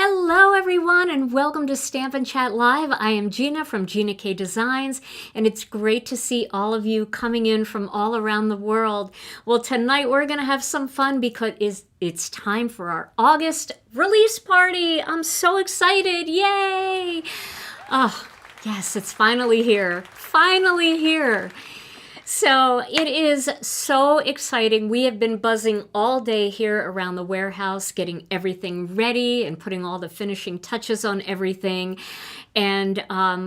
Hello everyone and welcome to Stampin' Chat Live. I am Gina from Gina K Designs and it's great to see all of you coming in from all around the world. Well, tonight we're going to have some fun because it's time for our August release party. I'm so excited. Yay! Oh, yes, it's finally here. Finally here. So it is so exciting. We have been buzzing all day here around the warehouse, getting everything ready and putting all the finishing touches on everything. And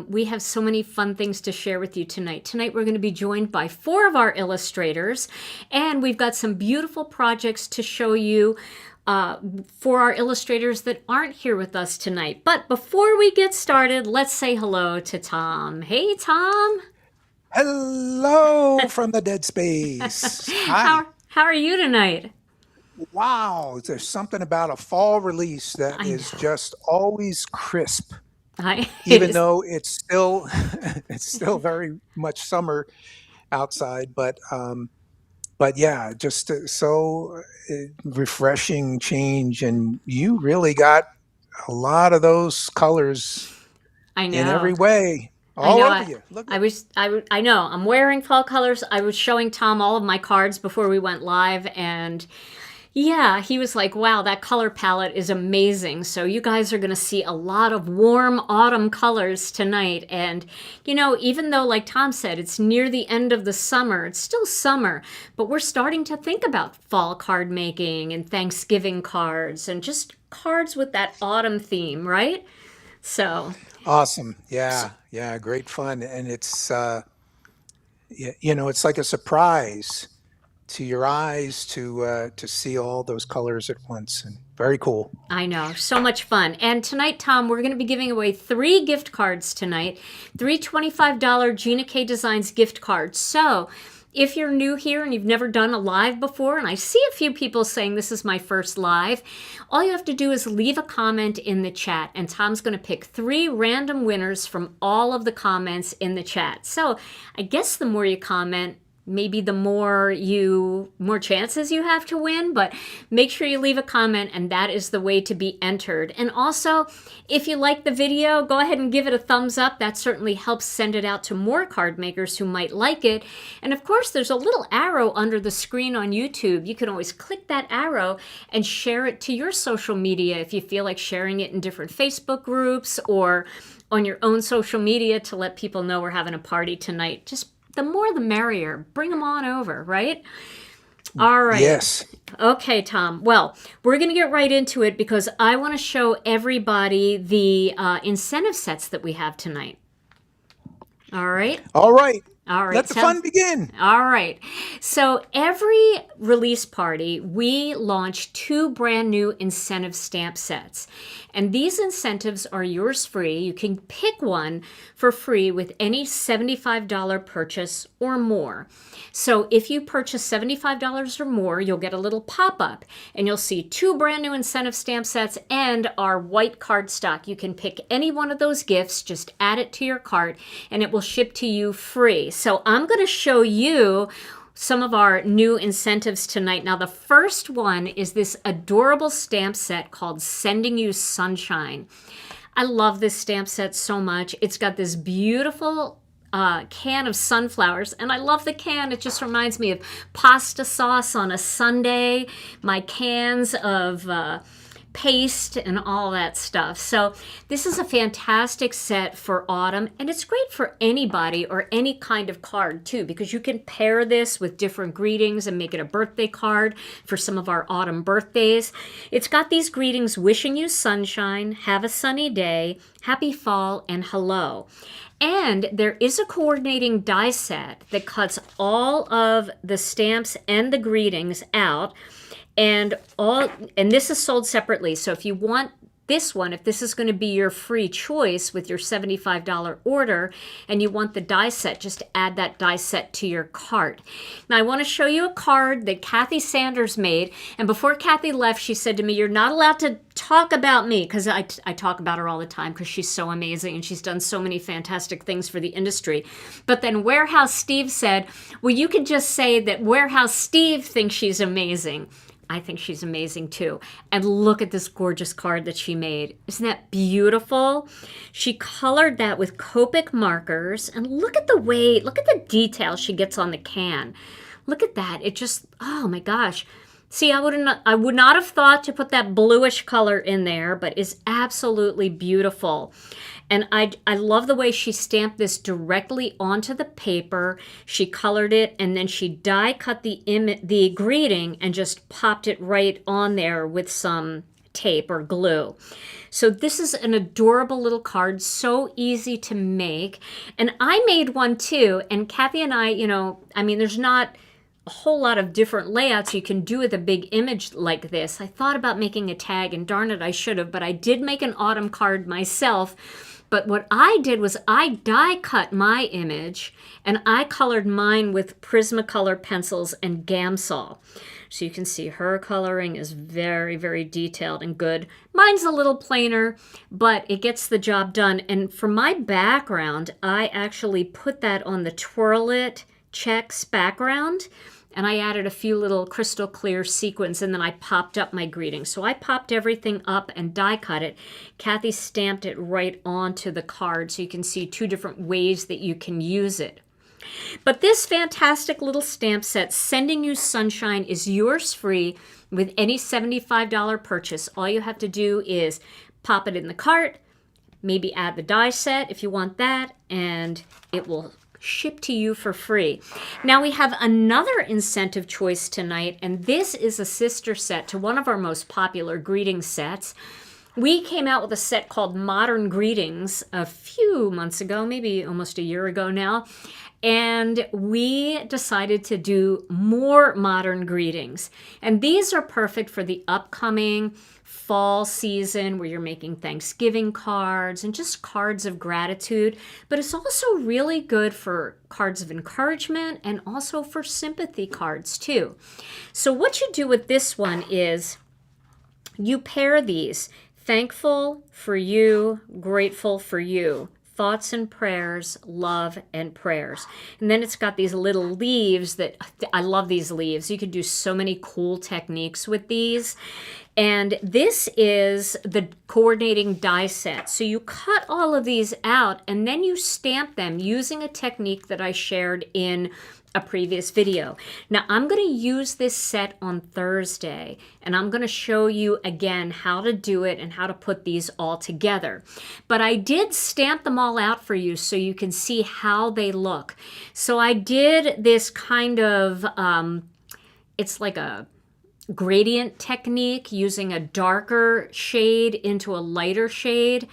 we have so many fun things to share with you tonight. Tonight we're going to be joined by 4 of our illustrators, and we've got some beautiful projects to show you for our illustrators that aren't here with us tonight. But before we get started, let's say hello to Tom. Hey, Tom. Hello from the dead space. Hi. How are you tonight? Wow, there's something about a fall release that I is know. just always crisp, It even is. though it's still it's still very much summer outside. But yeah, just refreshing change, and you really got a lot of those colors I in know. every way, I all know. over you. Look at I know. I'm wearing fall colors. I was showing Tom all of my cards before we went live, and yeah, he was like, wow, that color palette is amazing. So you guys are going to see a lot of warm autumn colors tonight. And, you know, even though, like Tom said, it's near the end of the summer, it's still summer, but we're starting to think about fall card making and Thanksgiving cards and just cards with that autumn theme, right? So, awesome. so Yeah, great fun, and it's like a surprise to your eyes to see all those colors at once, and very cool. I know, so much fun. And tonight, Tom, we're going to be giving away 3 gift cards tonight, 3 $25 Gina K Designs gift cards. So if you're new here and you've never done a live before, and I see a few people saying this is my first live, all you have to do is leave a comment in the chat, and Tom's going to pick 3 random winners from all of the comments in the chat. So I guess the more you comment, maybe the more chances you have to win, but make sure you leave a comment, and that is the way to be entered. And also, if you like the video, go ahead and give it a thumbs up. That certainly helps send it out to more card makers who might like it. And of course, there's a little arrow under the screen on YouTube. You can always click that arrow and share it to your social media if you feel like sharing it in different Facebook groups or on your own social media to let people know we're having a party tonight. Just the more the merrier. Bring them on over, right? All right. Yes. Okay, Tom. Well, we're going to get right into it because I want to show everybody the incentive sets that we have tonight. All right. All right. All right. Let the fun begin. All right. So every release party, we launch 2 brand new incentive stamp sets. And these incentives are yours free. You can pick one for free with any $75 purchase or more. So if you purchase $75 or more, you'll get a little pop-up and you'll see 2 brand new incentive stamp sets and our white cardstock. You can pick any one of those gifts, just add it to your cart, and it will ship to you free. So I'm going to show you some of our new incentives tonight. Now, the first one is this adorable stamp set called Sending You Sunshine. I love this stamp set so much. It's got this beautiful can of sunflowers, and I love the can. It just reminds me of pasta sauce on a Sunday, my cans of paste and all that stuff. So this is a fantastic set for autumn, and it's great for anybody or any kind of card too, because you can pair this with different greetings and make it a birthday card for some of our autumn birthdays. It's got these greetings: wishing you sunshine, have a sunny day, happy fall, and hello. And there is a coordinating die set that cuts all of the stamps and the greetings out, and this is sold separately. So if you want this one, if this is going to be your free choice with your $75 order and you want the die set, just add that die set to your cart. Now I want to show you a card that Kathy Sanders made, and before Kathy left, she said to me, "You're not allowed to talk about me," because I talk about her all the time because she's so amazing and she's done so many fantastic things for the industry. But then Warehouse Steve said, "Well, you could just say that Warehouse Steve thinks she's amazing." I think she's amazing too. And look at this gorgeous card that she made. Isn't that beautiful? She colored that with Copic markers. And look at the detail she gets on the can. Look at that. It just, oh my gosh. See, I would not have thought to put that bluish color in there, but it's absolutely beautiful. And I love the way she stamped this directly onto the paper. She colored it, and then she die cut the greeting and just popped it right on there with some tape or glue. So this is an adorable little card, so easy to make. And I made one too, and Kathy and I, there's not a whole lot of different layouts you can do with a big image like this. I thought about making a tag, and darn it, I should have, but I did make an autumn card myself. But what I did was I die cut my image, and I colored mine with Prismacolor pencils and Gamsol. So you can see her coloring is very, very detailed and good. Mine's a little plainer, but it gets the job done. And for my background, I actually put that on the Twirl It checks background, and I added a few little crystal clear sequins, and then I popped up my greeting. So I popped everything up and die cut it. Kathy stamped it right onto the card, so you can see two different ways that you can use it. But this fantastic little stamp set, Sending You Sunshine, is yours free with any $75 purchase. All you have to do is pop it in the cart, maybe add the die set if you want that, and it will ship to you for free. Now we have another incentive choice tonight, and this is a sister set to one of our most popular greeting sets. We came out with a set called Modern Greetings a few months ago, maybe almost a year ago now, and we decided to do more modern greetings. And these are perfect for the upcoming fall season where you're making Thanksgiving cards and just cards of gratitude, but it's also really good for cards of encouragement and also for sympathy cards too. So what you do with this one is you pair these: thankful for you, grateful for you, thoughts and prayers, love and prayers. And then it's got these little leaves that, I love these leaves. You could do so many cool techniques with these. And this is the coordinating die set. So you cut all of these out and then you stamp them using a technique that I shared in a previous video. Now I'm going to use this set on Thursday, and I'm going to show you again how to do it and how to put these all together. But I did stamp them all out for you so you can see how they look. So I did this kind of, it's like a gradient technique using a darker shade into a lighter shade,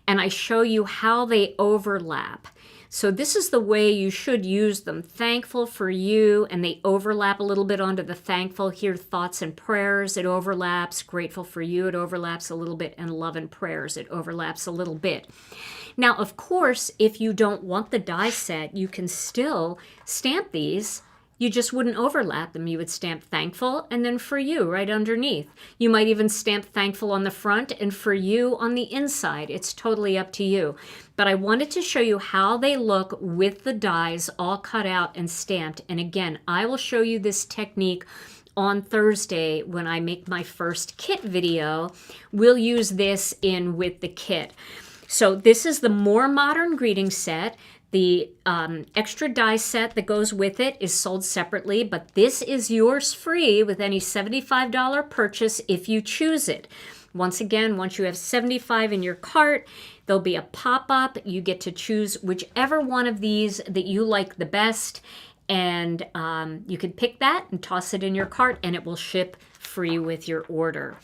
and I show you how they overlap. So this is the way you should use them. Thankful for you, and they overlap a little bit onto the thankful. Here, thoughts and prayers, it overlaps. Grateful for you, it overlaps a little bit. And love and prayers, it overlaps a little bit. Now, of course, if you don't want the die set, you can still stamp these. You just wouldn't overlap them. You would stamp thankful and then for you right underneath. You might even stamp thankful on the front and for you on the inside. It's totally up to you. But I wanted to show you how they look with the dies all cut out and stamped. And again, I will show you this technique on Thursday when I make my first kit video. We'll use this in with the kit. So this is the More Modern Greeting set. The extra die set that goes with it is sold separately, but this is yours free with any $75 purchase if you choose it. Once again, once you have $75 in your cart, there'll be a pop-up. You get to choose whichever one of these that you like the best, and you can pick that and toss it in your cart, and it will ship free with your order.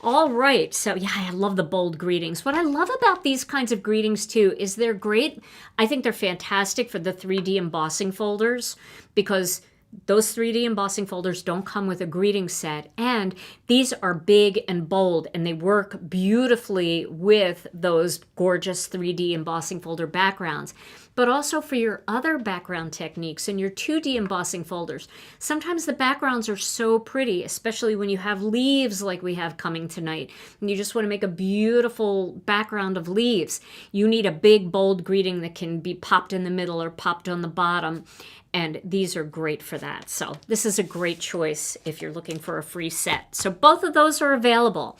All right, so yeah, I love the bold greetings. What I love about these kinds of greetings too is they're great. I think they're fantastic for the 3D embossing folders because those 3D embossing folders don't come with a greeting set, and these are big and bold, and they work beautifully with those gorgeous 3D embossing folder backgrounds. But also for your other background techniques and your 2D embossing folders. Sometimes the backgrounds are so pretty, especially when you have leaves like we have coming tonight, and you just want to make a beautiful background of leaves. You need a big, bold greeting that can be popped in the middle or popped on the bottom. And these are great for that. So this is a great choice if you're looking for a free set. So both of those are available.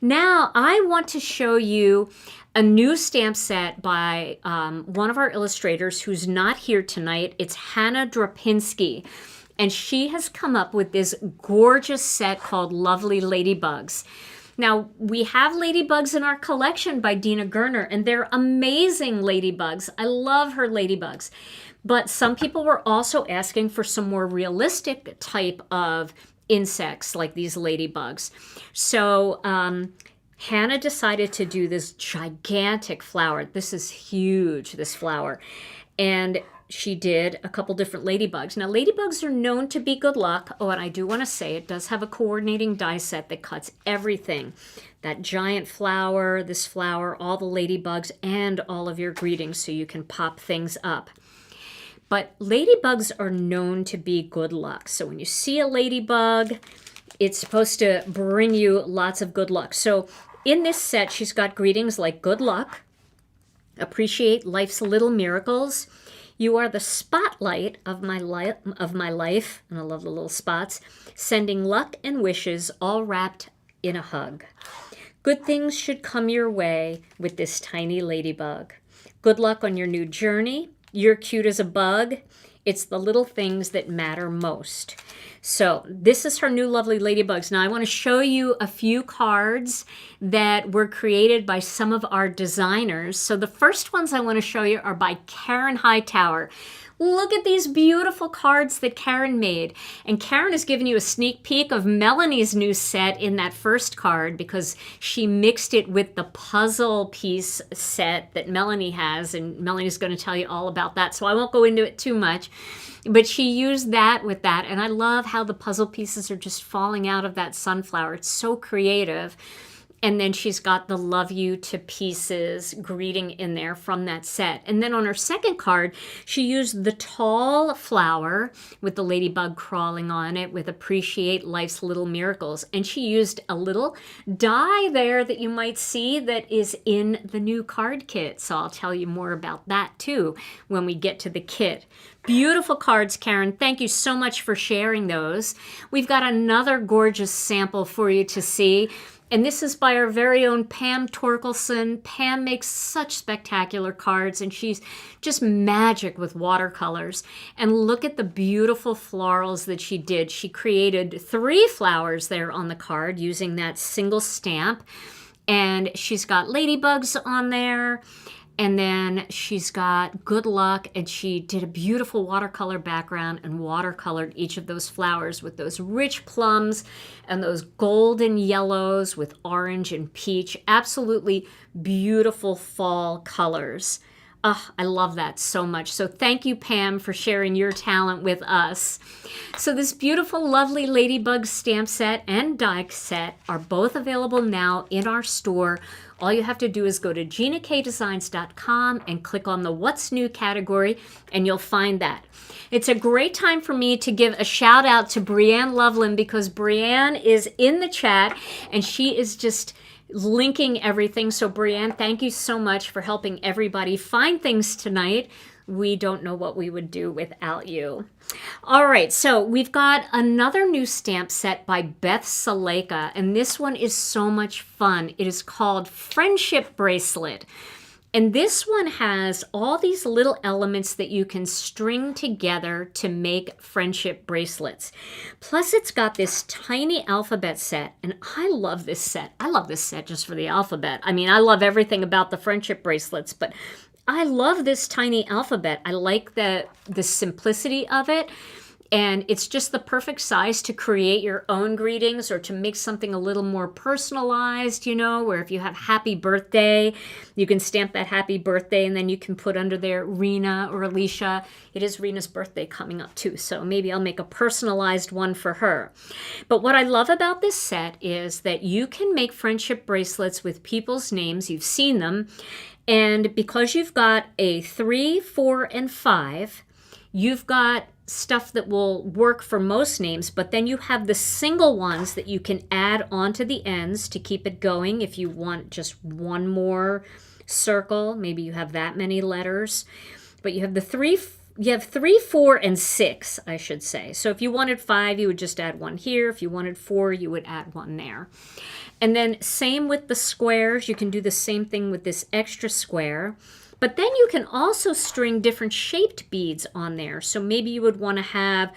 Now I want to show you a new stamp set by one of our illustrators who's not here tonight. It's Hannah Drapinski. And she has come up with this gorgeous set called Lovely Ladybugs. Now, we have ladybugs in our collection by Dina Gerner, and they're amazing ladybugs. I love her ladybugs. But some people were also asking for some more realistic type of insects like these ladybugs. So Hannah decided to do this gigantic flower. This is huge, this flower. And she did a couple different ladybugs. Now, ladybugs are known to be good luck. Oh, and I do want to say it does have a coordinating die set that cuts everything. That giant flower, this flower, all the ladybugs, and all of your greetings so you can pop things up. But ladybugs are known to be good luck. So when you see a ladybug, it's supposed to bring you lots of good luck. So in this set, she's got greetings like good luck, appreciate life's little miracles, you are the spotlight of my life, and I love the little spots, sending luck and wishes all wrapped in a hug. Good things should come your way with this tiny ladybug. Good luck on your new journey. You're cute as a bug. It's the little things that matter most. So this is her new Lovely Ladybugs. Now I want to show you a few cards that were created by some of our designers. So the first ones I want to show you are by Karen Hightower. Look at these beautiful cards that Karen made. And Karen has given you a sneak peek of Melanie's new set in that first card because she mixed it with the puzzle piece set that Melanie has. And Melanie's going to tell you all about that, so I won't go into it too much. But she used that with that. And I love how the puzzle pieces are just falling out of that sunflower. It's so creative. And then she's got the love you to pieces greeting in there from that set. And then on her second card, she used the tall flower with the ladybug crawling on it with appreciate life's little miracles. And she used a little die there that you might see that is in the new card kit. So I'll tell you more about that too when we get to the kit. Beautiful cards, Karen. Thank you so much for sharing those. We've got another gorgeous sample for you to see. And this is by our very own Pam Torkelson. Pam makes such spectacular cards, and she's just magic with watercolors. And look at the beautiful florals that she did. She created 3 flowers there on the card using that single stamp. And she's got ladybugs on there. And then she's got good luck, and she did a beautiful watercolor background and watercolored each of those flowers with those rich plums and those golden yellows with orange and peach. Absolutely beautiful fall colors. Oh, I love that so much. So thank you, Pam, for sharing your talent with us. So this beautiful, lovely Ladybug stamp set and die set are both available now in our store. All you have to do is go to GinaKDesigns.com and click on the What's New category, and you'll find that. It's a great time for me to give a shout out to Brianne Loveland because Brianne is in the chat, and she is just linking everything. So Brianne, thank you so much for helping everybody find things tonight. We don't know what we would do without you. All right, so we've got another new stamp set by Beth Saleka, and this one is so much fun. It is called Friendship Bracelet. And this one has all these little elements that you can string together to make friendship bracelets. Plus, it's got this tiny alphabet set, and I love this set. I love this set just for the alphabet. I mean, I love everything about the friendship bracelets, but I love this tiny alphabet. I like the simplicity of it. And it's just the perfect size to create your own greetings or to make something a little more personalized, you know, where if you have happy birthday, you can stamp that happy birthday and then you can put under there Rena or Alicia. It is Rena's birthday coming up too, so maybe I'll make a personalized one for her. But what I love about this set is that you can make friendship bracelets with people's names. You've seen them. And because you've got a 3, 4, and 5, you've got stuff that will work for most names, but then you have the single ones that you can add onto the ends to keep it going if you want just one more circle. Maybe you have that many letters. But you have the 3 you have 3, 4, and 6, I should say. So if you wanted 5, you would just add 1 here. If you wanted 4, you would add 1 there. And then same with the squares. You can do the same thing with this extra square. But then you can also string different shaped beads on there. So maybe you would want to have,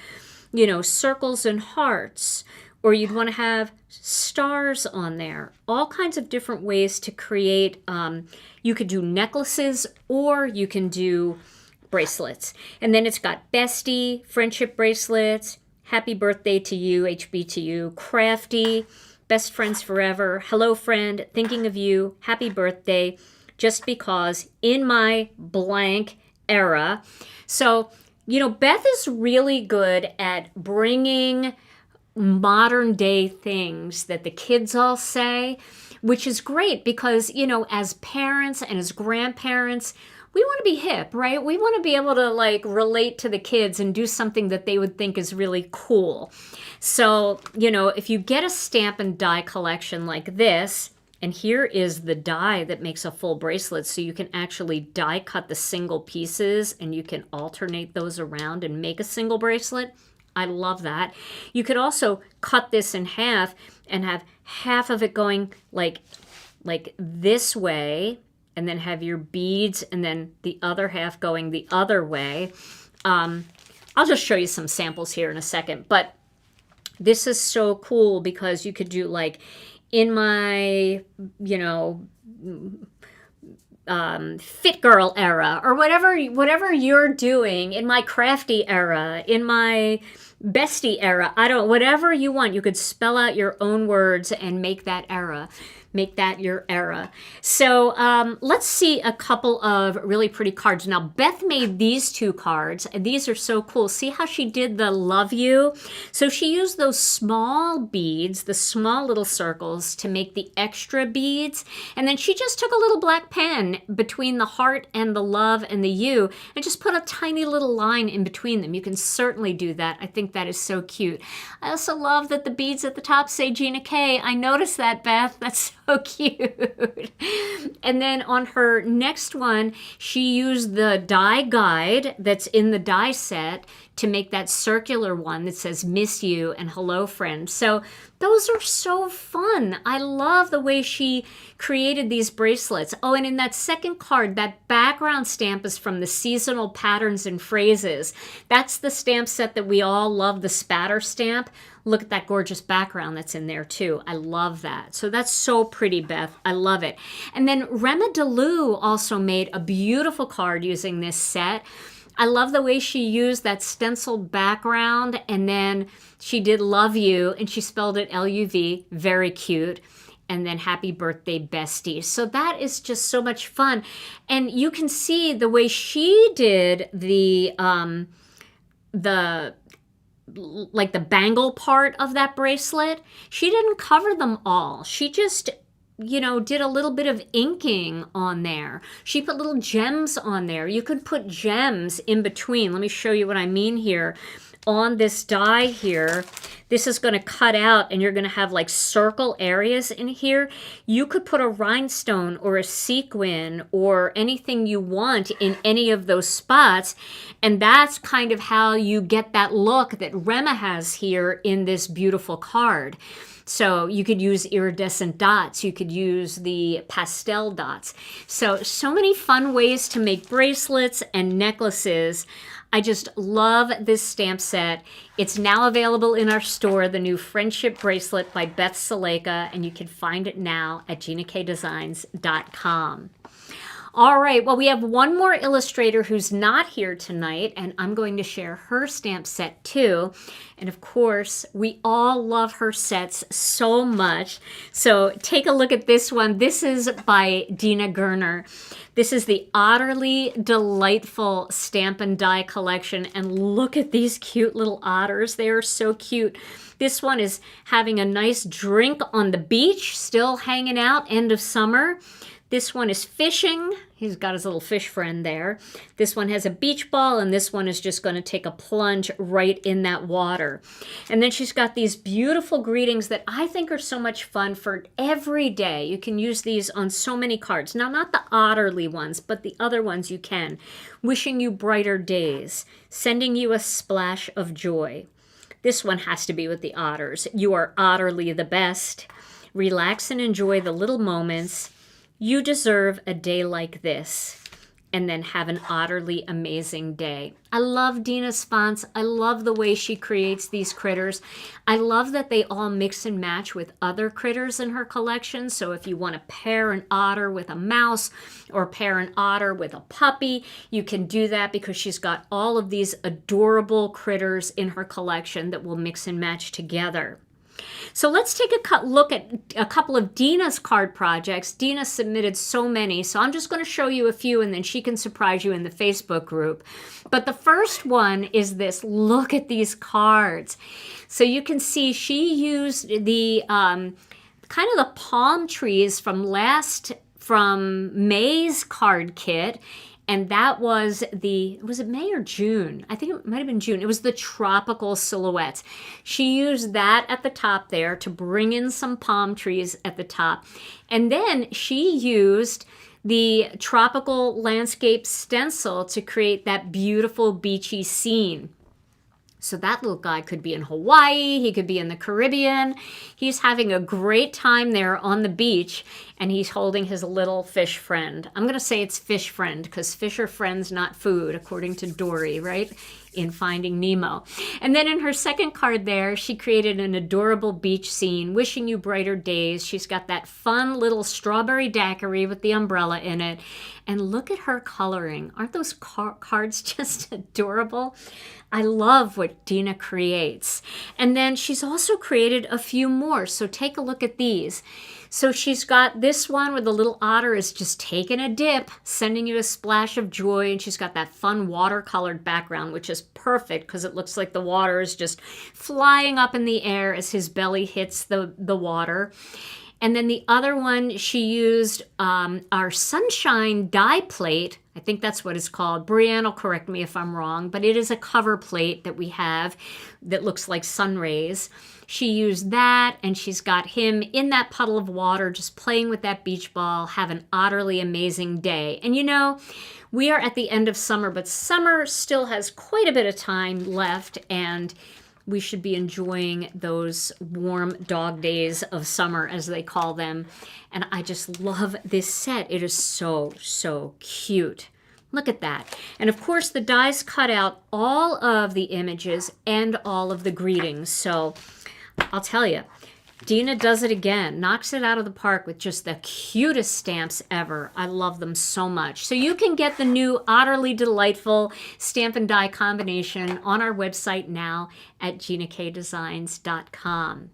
you know, circles and hearts, or you'd want to have stars on there. All kinds of different ways to create. You could do necklaces, or you can do bracelets. And then it's got bestie, friendship bracelets, happy birthday to you, HB to you, crafty, best friends forever, hello friend, thinking of you, happy birthday, just because, in my blank era. So, you know, Beth is really good at bringing modern day things that the kids all say, which is great because, you know, as parents and as grandparents, we want to be hip, right? We want to be able to like relate to the kids and do something that they would think is really cool. So, you know, if you get a stamp and die collection like this, and here is the die that makes a full bracelet, so you can actually die cut the single pieces and you can alternate those around and make a single bracelet. I love that. You could also cut this in half and have half of it going like this way, and then have your beads, and then the other half going the other way. I'll just show you some samples here in a second, but this is so cool because you could do like in my, you know, fit girl era, or whatever you're doing, in my crafty era, in my bestie era, whatever you want. You could spell out your own words and make that era. Make that your era. So let's see a couple of really pretty cards. Now, Beth made these 2 cards, and these are so cool. See how she did the love you? So she used those small beads, the small little circles, to make the extra beads. And then she just took a little black pen between the heart and the love and the you, and just put a tiny little line in between them. You can certainly do that. I think that is so cute. I also love that the beads at the top say Gina K. I noticed that, Beth. That's so cute. And then on her next one, she used the die guide that's in the die set to make that circular one that says miss you and hello friend. So those are so fun. I love the way she created these bracelets. Oh, and in that second card, that background stamp is from the Seasonal Patterns and Phrases. That's the stamp set that we all love, the spatter stamp. Look at that gorgeous background that's in there too. I love that. So that's so pretty, Beth. I love it. And then Rema DeLu also made a beautiful card using this set. I love the way she used that stenciled background, and then she did love you and she spelled it L-U-V, very cute. And then happy birthday, bestie. So that is just so much fun. And you can see the way she did the bangle part of that bracelet. She didn't cover them all. She just, you know, did a little bit of inking on there. She put little gems on there. You could put gems in between. Let me show you what I mean here. On this die here, this is going to cut out and you're going to have like circle areas in here. You could put a rhinestone or a sequin or anything you want in any of those spots. And that's kind of how you get that look that Rema has here in this beautiful card. So you could use iridescent dots. You could use the pastel dots. So many fun ways to make bracelets and necklaces. I just love this stamp set. It's now available in our store, the new Friendship Bracelet by Beth Saleka, and you can find it now at GinaKDesigns.com. All right, well, we have one more illustrator who's not here tonight, and I'm going to share her stamp set too. And of course, we all love her sets so much. So take a look at this one. This is by Dina Gerner. This is the Otterly Delightful Stamp and Die Collection. And look at these cute little otters. They are so cute. This one is having a nice drink on the beach, still hanging out, end of summer. This one is fishing. He's got his little fish friend there. This one has a beach ball, and this one is just going to take a plunge right in that water. And then she's got these beautiful greetings that I think are so much fun for every day. You can use these on so many cards. Now, not the Otterly ones, but the other ones you can. Wishing you brighter days. Sending you a splash of joy. This one has to be with the otters. You are utterly the best. Relax and enjoy the little moments. You deserve a day like this. And then have an utterly amazing day. I love Dina's fonts. I love the way she creates these critters. I love that they all mix and match with other critters in her collection. So if you want to pair an otter with a mouse or pair an otter with a puppy, you can do that because she's got all of these adorable critters in her collection that will mix and match together. So let's take a look at a couple of Dina's card projects. Dina submitted so many, so I'm just going to show you a few and then she can surprise you in the Facebook group. But the first one is this. Look at these cards. So you can see she used the kind of the palm trees from May's card kit. And that was it May or June? I think it might have been June. It was the tropical silhouettes. She used that at the top there to bring in some palm trees at the top. And then she used the tropical landscape stencil to create that beautiful beachy scene. So that little guy could be in Hawaii, he could be in the Caribbean. He's having a great time there on the beach, and he's holding his little fish friend. I'm going to say it's fish friend because fish are friends, not food, according to Dory, right? In Finding Nemo. And then in her second card there, she created an adorable beach scene, wishing you brighter days. She's got that fun little strawberry daiquiri with the umbrella in it. And look at her coloring. Aren't those cards just adorable? I love what Dina creates. And then she's also created a few more. So take a look at these. So she's got this one where the little otter is just taking a dip, sending you a splash of joy. And she's got that fun watercolored background, which is perfect because it looks like the water is just flying up in the air as his belly hits the water. And then the other one, she used our sunshine die plate. I think that's what it's called. Brianne will correct me if I'm wrong, but it is a cover plate that we have that looks like sun rays. She used that, and she's got him in that puddle of water just playing with that beach ball. Have an utterly amazing day. And you know, we are at the end of summer, but summer still has quite a bit of time left, and we should be enjoying those warm dog days of summer, as they call them. And I just love this set. It is so, so cute. Look at that. And of course, the dies cut out all of the images and all of the greetings. So I'll tell you, Dina does it again, knocks it out of the park with just the cutest stamps ever. I love them so much. So you can get the new Utterly Delightful Stamp and Die combination on our website now at ginakdesigns.com.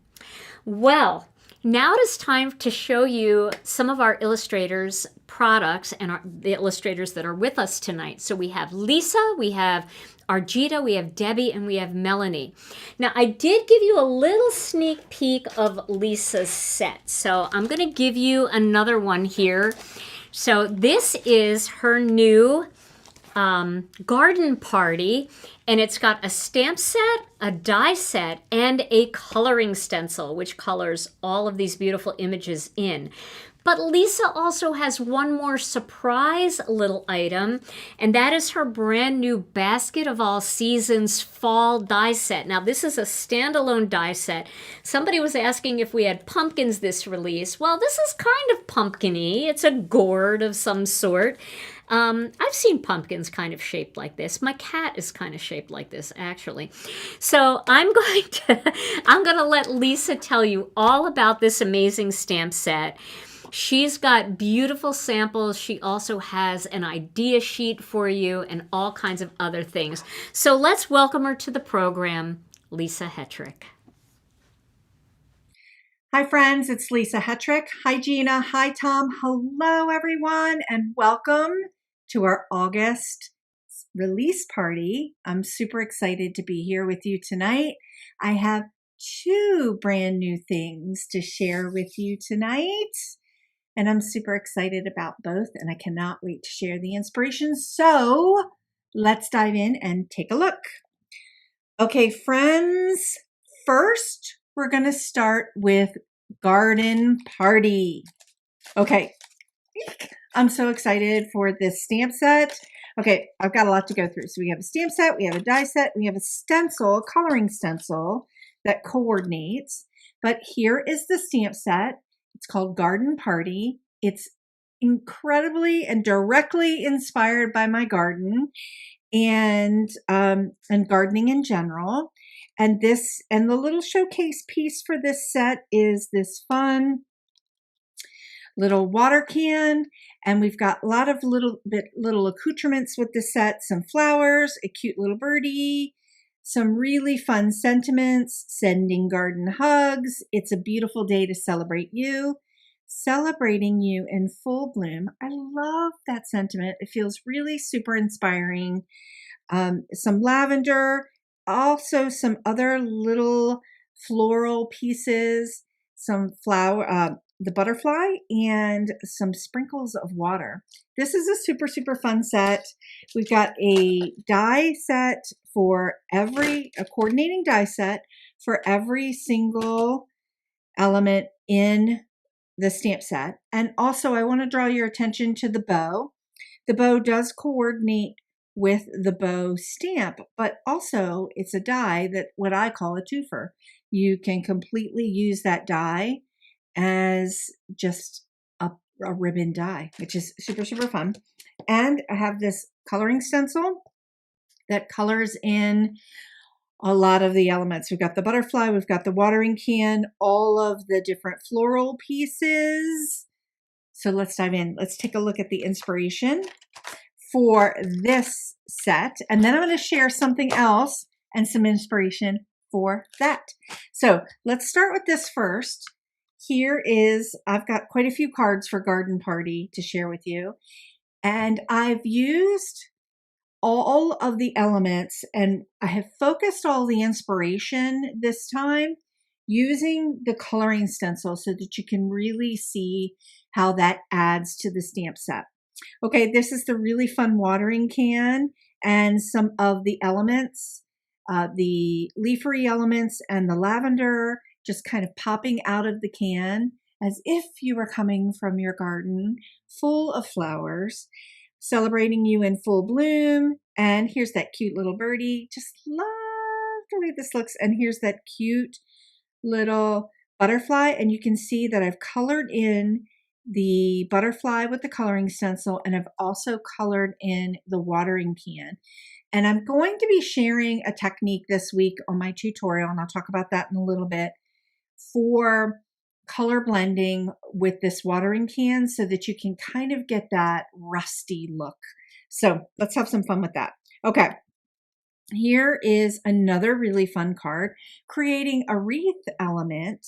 Well, now it is time to show you some of our illustrators' products and the illustrators that are with us tonight. So we have Lisa, we have Argita, we have Debbie, and we have Melanie. Now, I did give you a little sneak peek of Lisa's set. So I'm going to give you another one here. So this is her new garden party, and it's got a stamp set, a die set, and a coloring stencil, which colors all of these beautiful images in. But Lisa also has one more surprise little item, and that is her brand new Basket of All Seasons fall die set. Now, this is a standalone die set. Somebody was asking if we had pumpkins this release. Well, this is kind of pumpkin-y. It's a gourd of some sort. I've seen pumpkins kind of shaped like this. My cat is kind of shaped like this, actually. So I'm going to let Lisa tell you all about this amazing stamp set. She's got beautiful samples. She also has an idea sheet for you and all kinds of other things. So let's welcome her to the program, Lisa Hetrick. Hi friends, it's Lisa Hetrick. Hi Gina, hi Tom. Hello everyone, and welcome to our August release party. I'm super excited to be here with you tonight. I have two brand new things to share with you tonight. and I'm super excited about both, and I cannot wait to share the inspiration. So let's dive in and take a look. Okay, friends, first we're going to start with Garden Party. Okay, I'm so excited for this stamp set. Okay, I've got a lot to go through. So we have a stamp set, we have a die set, we have a stencil, a coloring stencil that coordinates. But here is the stamp set. It's called Garden Party. It's incredibly and directly inspired by my garden and gardening in general. And the little showcase piece for this set is this fun little water can, and we've got a lot of little accoutrements with the set, some flowers, a cute little birdie, some really fun sentiments, sending garden hugs. It's a beautiful day to celebrate you, celebrating you in full bloom. I love that sentiment. It feels really super inspiring. Some lavender, also some other little floral pieces, some flower, the butterfly, and some sprinkles of water. This is a super, super fun set. We've got a die set for a coordinating die set for every single element in the stamp set. And also I want to draw your attention to the bow. The bow does coordinate with the bow stamp, but also it's a die that what I call a twofer. You can completely use that die as just a ribbon die, which is super, super fun. And I have this coloring stencil that colors in a lot of the elements. We've got the butterfly, we've got the watering can, all of the different floral pieces. So let's dive in. Let's take a look at the inspiration for this set. And then I'm going to share something else and some inspiration for that. So let's start with this first. I've got quite a few cards for Garden Party to share with you. And I've used all of the elements, and I have focused all the inspiration this time using the coloring stencil so that you can really see how that adds to the stamp set. Okay, this is the really fun watering can and some of the elements, the leafery elements and the lavender just kind of popping out of the can as if you were coming from your garden full of flowers, celebrating you in full bloom. And here's that cute little birdie. Just love the way this looks. And here's that cute little butterfly. And you can see that I've colored in the butterfly with the coloring stencil, and I've also colored in the watering can. And I'm going to be sharing a technique this week on my tutorial, and I'll talk about that in a little bit, for color blending with this watering can so that you can kind of get that rusty look. So let's have some fun with that. Okay, here is another really fun card, creating a wreath element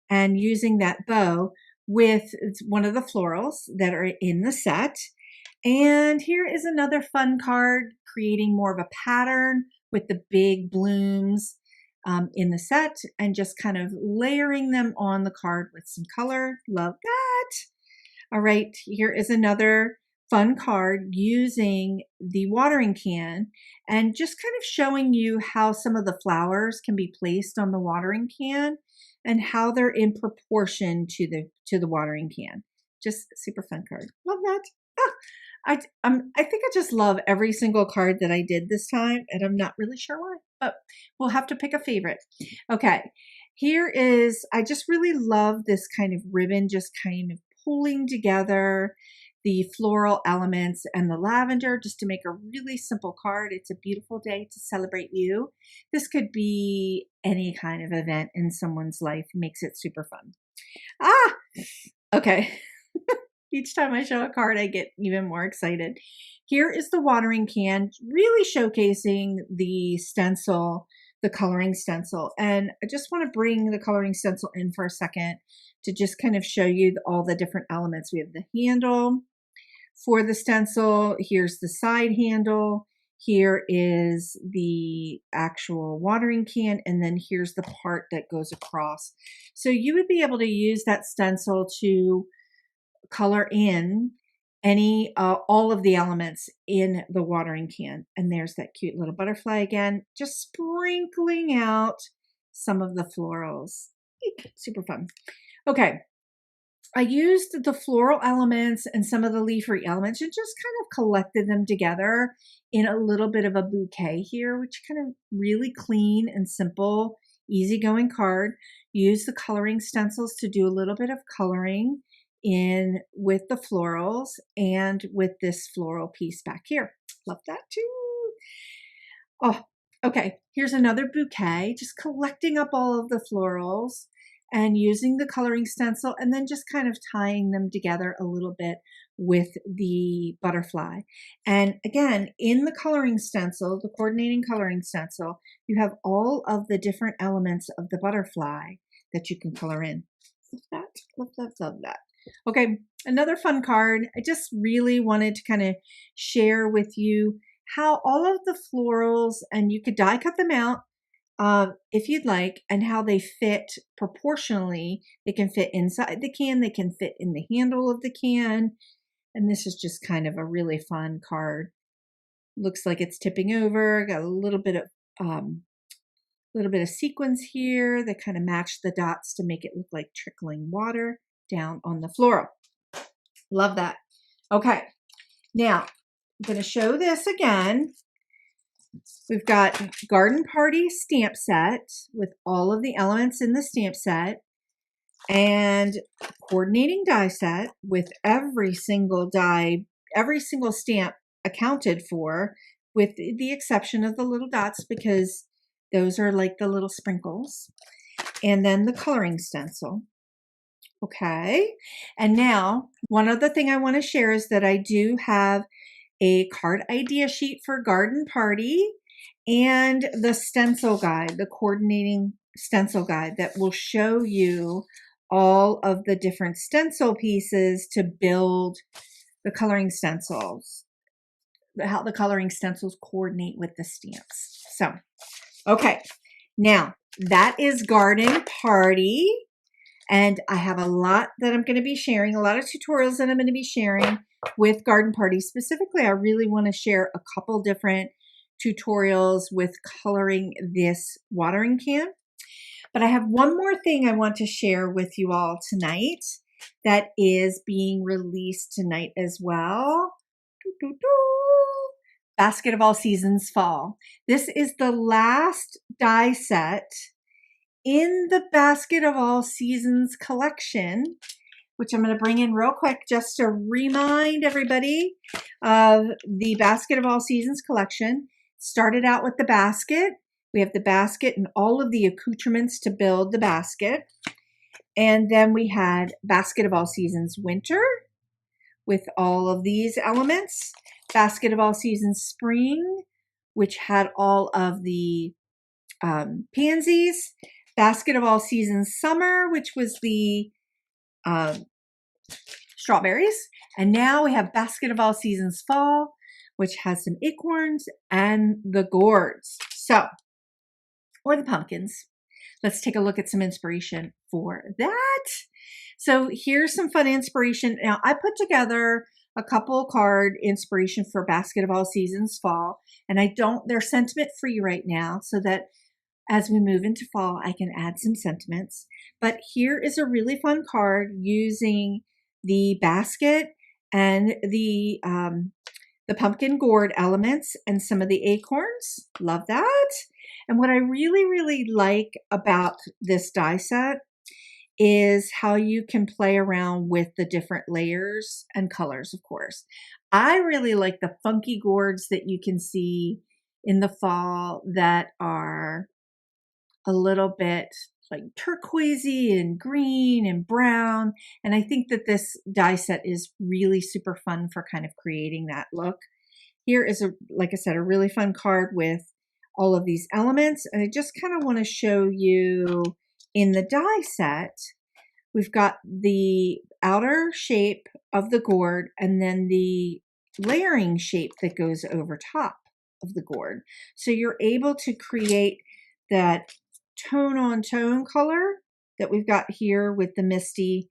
and using that bow with one of the florals that are in the set. And here is another fun card, creating more of a pattern with the big blooms in the set and just kind of layering them on the card with some color. Love that. All right, here is another fun card using the watering can and just kind of showing you how some of the flowers can be placed on the watering can and how they're in proportion to the watering can. Just super fun card. Love that. I think I just love every single card that I did this time, and I'm not really sure why, but we'll have to pick a favorite. Okay, I just really love this kind of ribbon, just kind of pulling together the floral elements and the lavender just to make a really simple card. It's a beautiful day to celebrate you. This could be any kind of event in someone's life. Makes it super fun. Okay. Each time I show a card, I get even more excited. Here is the watering can, really showcasing the stencil, the coloring stencil. And I just want to bring the coloring stencil in for a second to just kind of show you all the different elements. We have the handle for the stencil. Here's the side handle. Here is the actual watering can. And then here's the part that goes across. So you would be able to use that stencil to color in all of the elements in the watering can. And there's that cute little butterfly again, just sprinkling out some of the florals. Eek, super fun. Okay. I used the floral elements and some of the leafy elements and just kind of collected them together in a little bit of a bouquet here, which kind of really clean and simple, easygoing card. Use the coloring stencils to do a little bit of coloring in with the florals and with this floral piece back here. Love that too. Oh, okay. Here's another bouquet, just collecting up all of the florals and using the coloring stencil and then just kind of tying them together a little bit with the butterfly. And again, in the coloring stencil, the coordinating coloring stencil, you have all of the different elements of the butterfly that you can color in. Love that, love, love, love that. Okay, another fun card. I just really wanted to kind of share with you how all of the florals, and you could die cut them out if you'd like, and how they fit proportionally. They can fit inside the can, they can fit in the handle of the can, and this is just kind of a really fun card. Looks like it's tipping over, got a little bit of sequins here that kind of match the dots to make it look like trickling water down on the floral. Love that. Okay, now I'm going to show this again. We've got Garden Party stamp set with all of the elements in the stamp set and coordinating die set with every single die, every single stamp accounted for, with the exception of the little dots because those are like the little sprinkles. And then the coloring stencil. Okay. And now one other thing I want to share is that I do have a card idea sheet for Garden Party and the stencil guide, the coordinating stencil guide that will show you all of the different stencil pieces to build the coloring stencils, how the coloring stencils coordinate with the stamps. So, okay, now that is Garden Party. And I have a lot that I'm going to be sharing, a lot of tutorials that I'm going to be sharing with Garden Party. Specifically, I really want to share a couple different tutorials with coloring this watering can. But I have one more thing I want to share with you all tonight that is being released tonight as well. Basket of All Seasons Fall. This is the last die set in the Basket of All Seasons collection, which I'm going to bring in real quick just to remind everybody of the Basket of All Seasons collection. Started out with the basket. We have the basket and all of the accoutrements to build the basket. And then we had Basket of All Seasons Winter with all of these elements. Basket of All Seasons Spring, which had all of the pansies. Basket of All Seasons Summer, which was the strawberries. And now we have Basket of All Seasons Fall, which has some acorns and the gourds. So, or the pumpkins. Let's take a look at some inspiration for that. So here's some fun inspiration. Now I put together a couple card inspiration for Basket of All Seasons Fall, and they're sentiment free right now so that as we move into fall, I can add some sentiments. But here is a really fun card using the basket and the pumpkin gourd elements and some of the acorns. Love that. And what I really, really like about this die set is how you can play around with the different layers and colors, of course. I really like the funky gourds that you can see in the fall that are a little bit like turquoisey and green and brown. And I think that this die set is really super fun for kind of creating that look. Here is, like I said, a really fun card with all of these elements. And I just kind of want to show you in the die set, we've got the outer shape of the gourd and then the layering shape that goes over top of the gourd. So you're able to create that tone on tone color that we've got here with the misty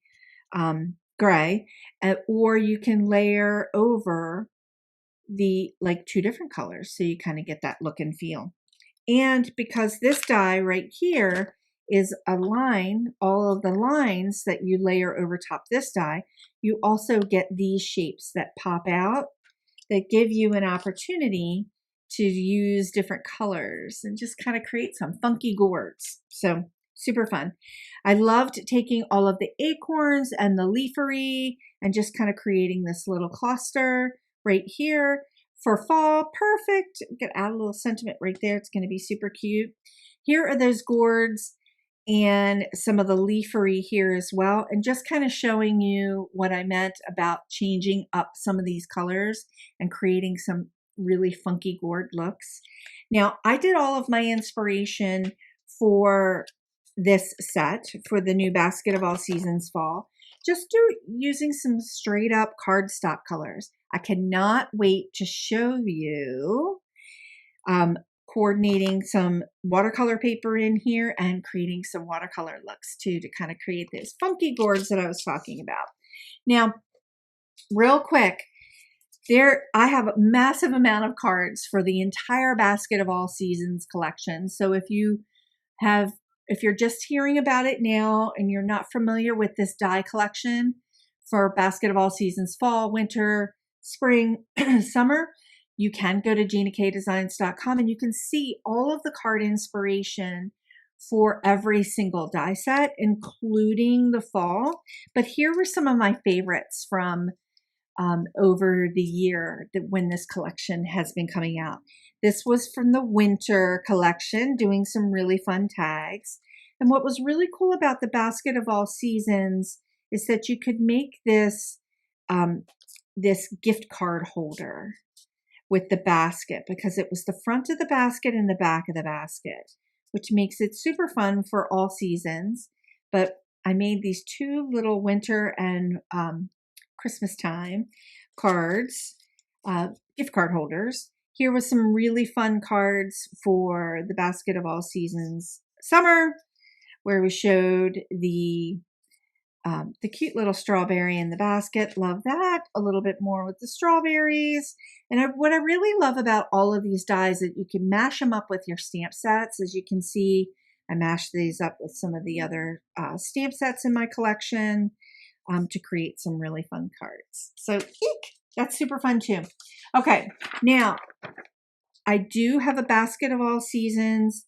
gray, or you can layer over the like two different colors so you kind of get that look and feel. And because this die right here is a line, all of the lines that you layer over top this die, you also get these shapes that pop out that give you an opportunity to use different colors and just kind of create some funky gourds. So super fun. I loved taking all of the acorns and the leafery and just kind of creating this little cluster right here for fall. Perfect. Get add a little sentiment right there. It's going to be super cute. Here are those gourds and some of the leafery here as well, and just kind of showing you what I meant about changing up some of these colors and creating some really funky gourd looks. Now, I did all of my inspiration for this set for the new Basket of All Seasons Fall, just using some straight up cardstock colors. I cannot wait to show you coordinating some watercolor paper in here and creating some watercolor looks too to kind of create those funky gourds that I was talking about. Now, real quick, I have a massive amount of cards for the entire Basket of All Seasons collection. So if you're just hearing about it now and you're not familiar with this die collection for Basket of All Seasons Fall, Winter, Spring, Summer, you can go to GinaKDesigns.com and you can see all of the card inspiration for every single die set, including the fall. But here were some of my favorites from over the year when this collection has been coming out. This was from the winter collection, doing some really fun tags. And what was really cool about the Basket of All Seasons is that you could make this gift card holder with the basket, because it was the front of the basket and the back of the basket, which makes it super fun for all seasons. But I made these two little winter and Christmas time cards, gift card holders. Here was some really fun cards for the Basket of All Seasons Summer, where we showed the cute little strawberry in the basket. Love that. A little bit more with the strawberries. And what I really love about all of these dies is that you can mash them up with your stamp sets. As you can see, I mashed these up with some of the other stamp sets in my collection to create some really fun cards. So that's super fun too. Okay, now I do have a Basket of All Seasons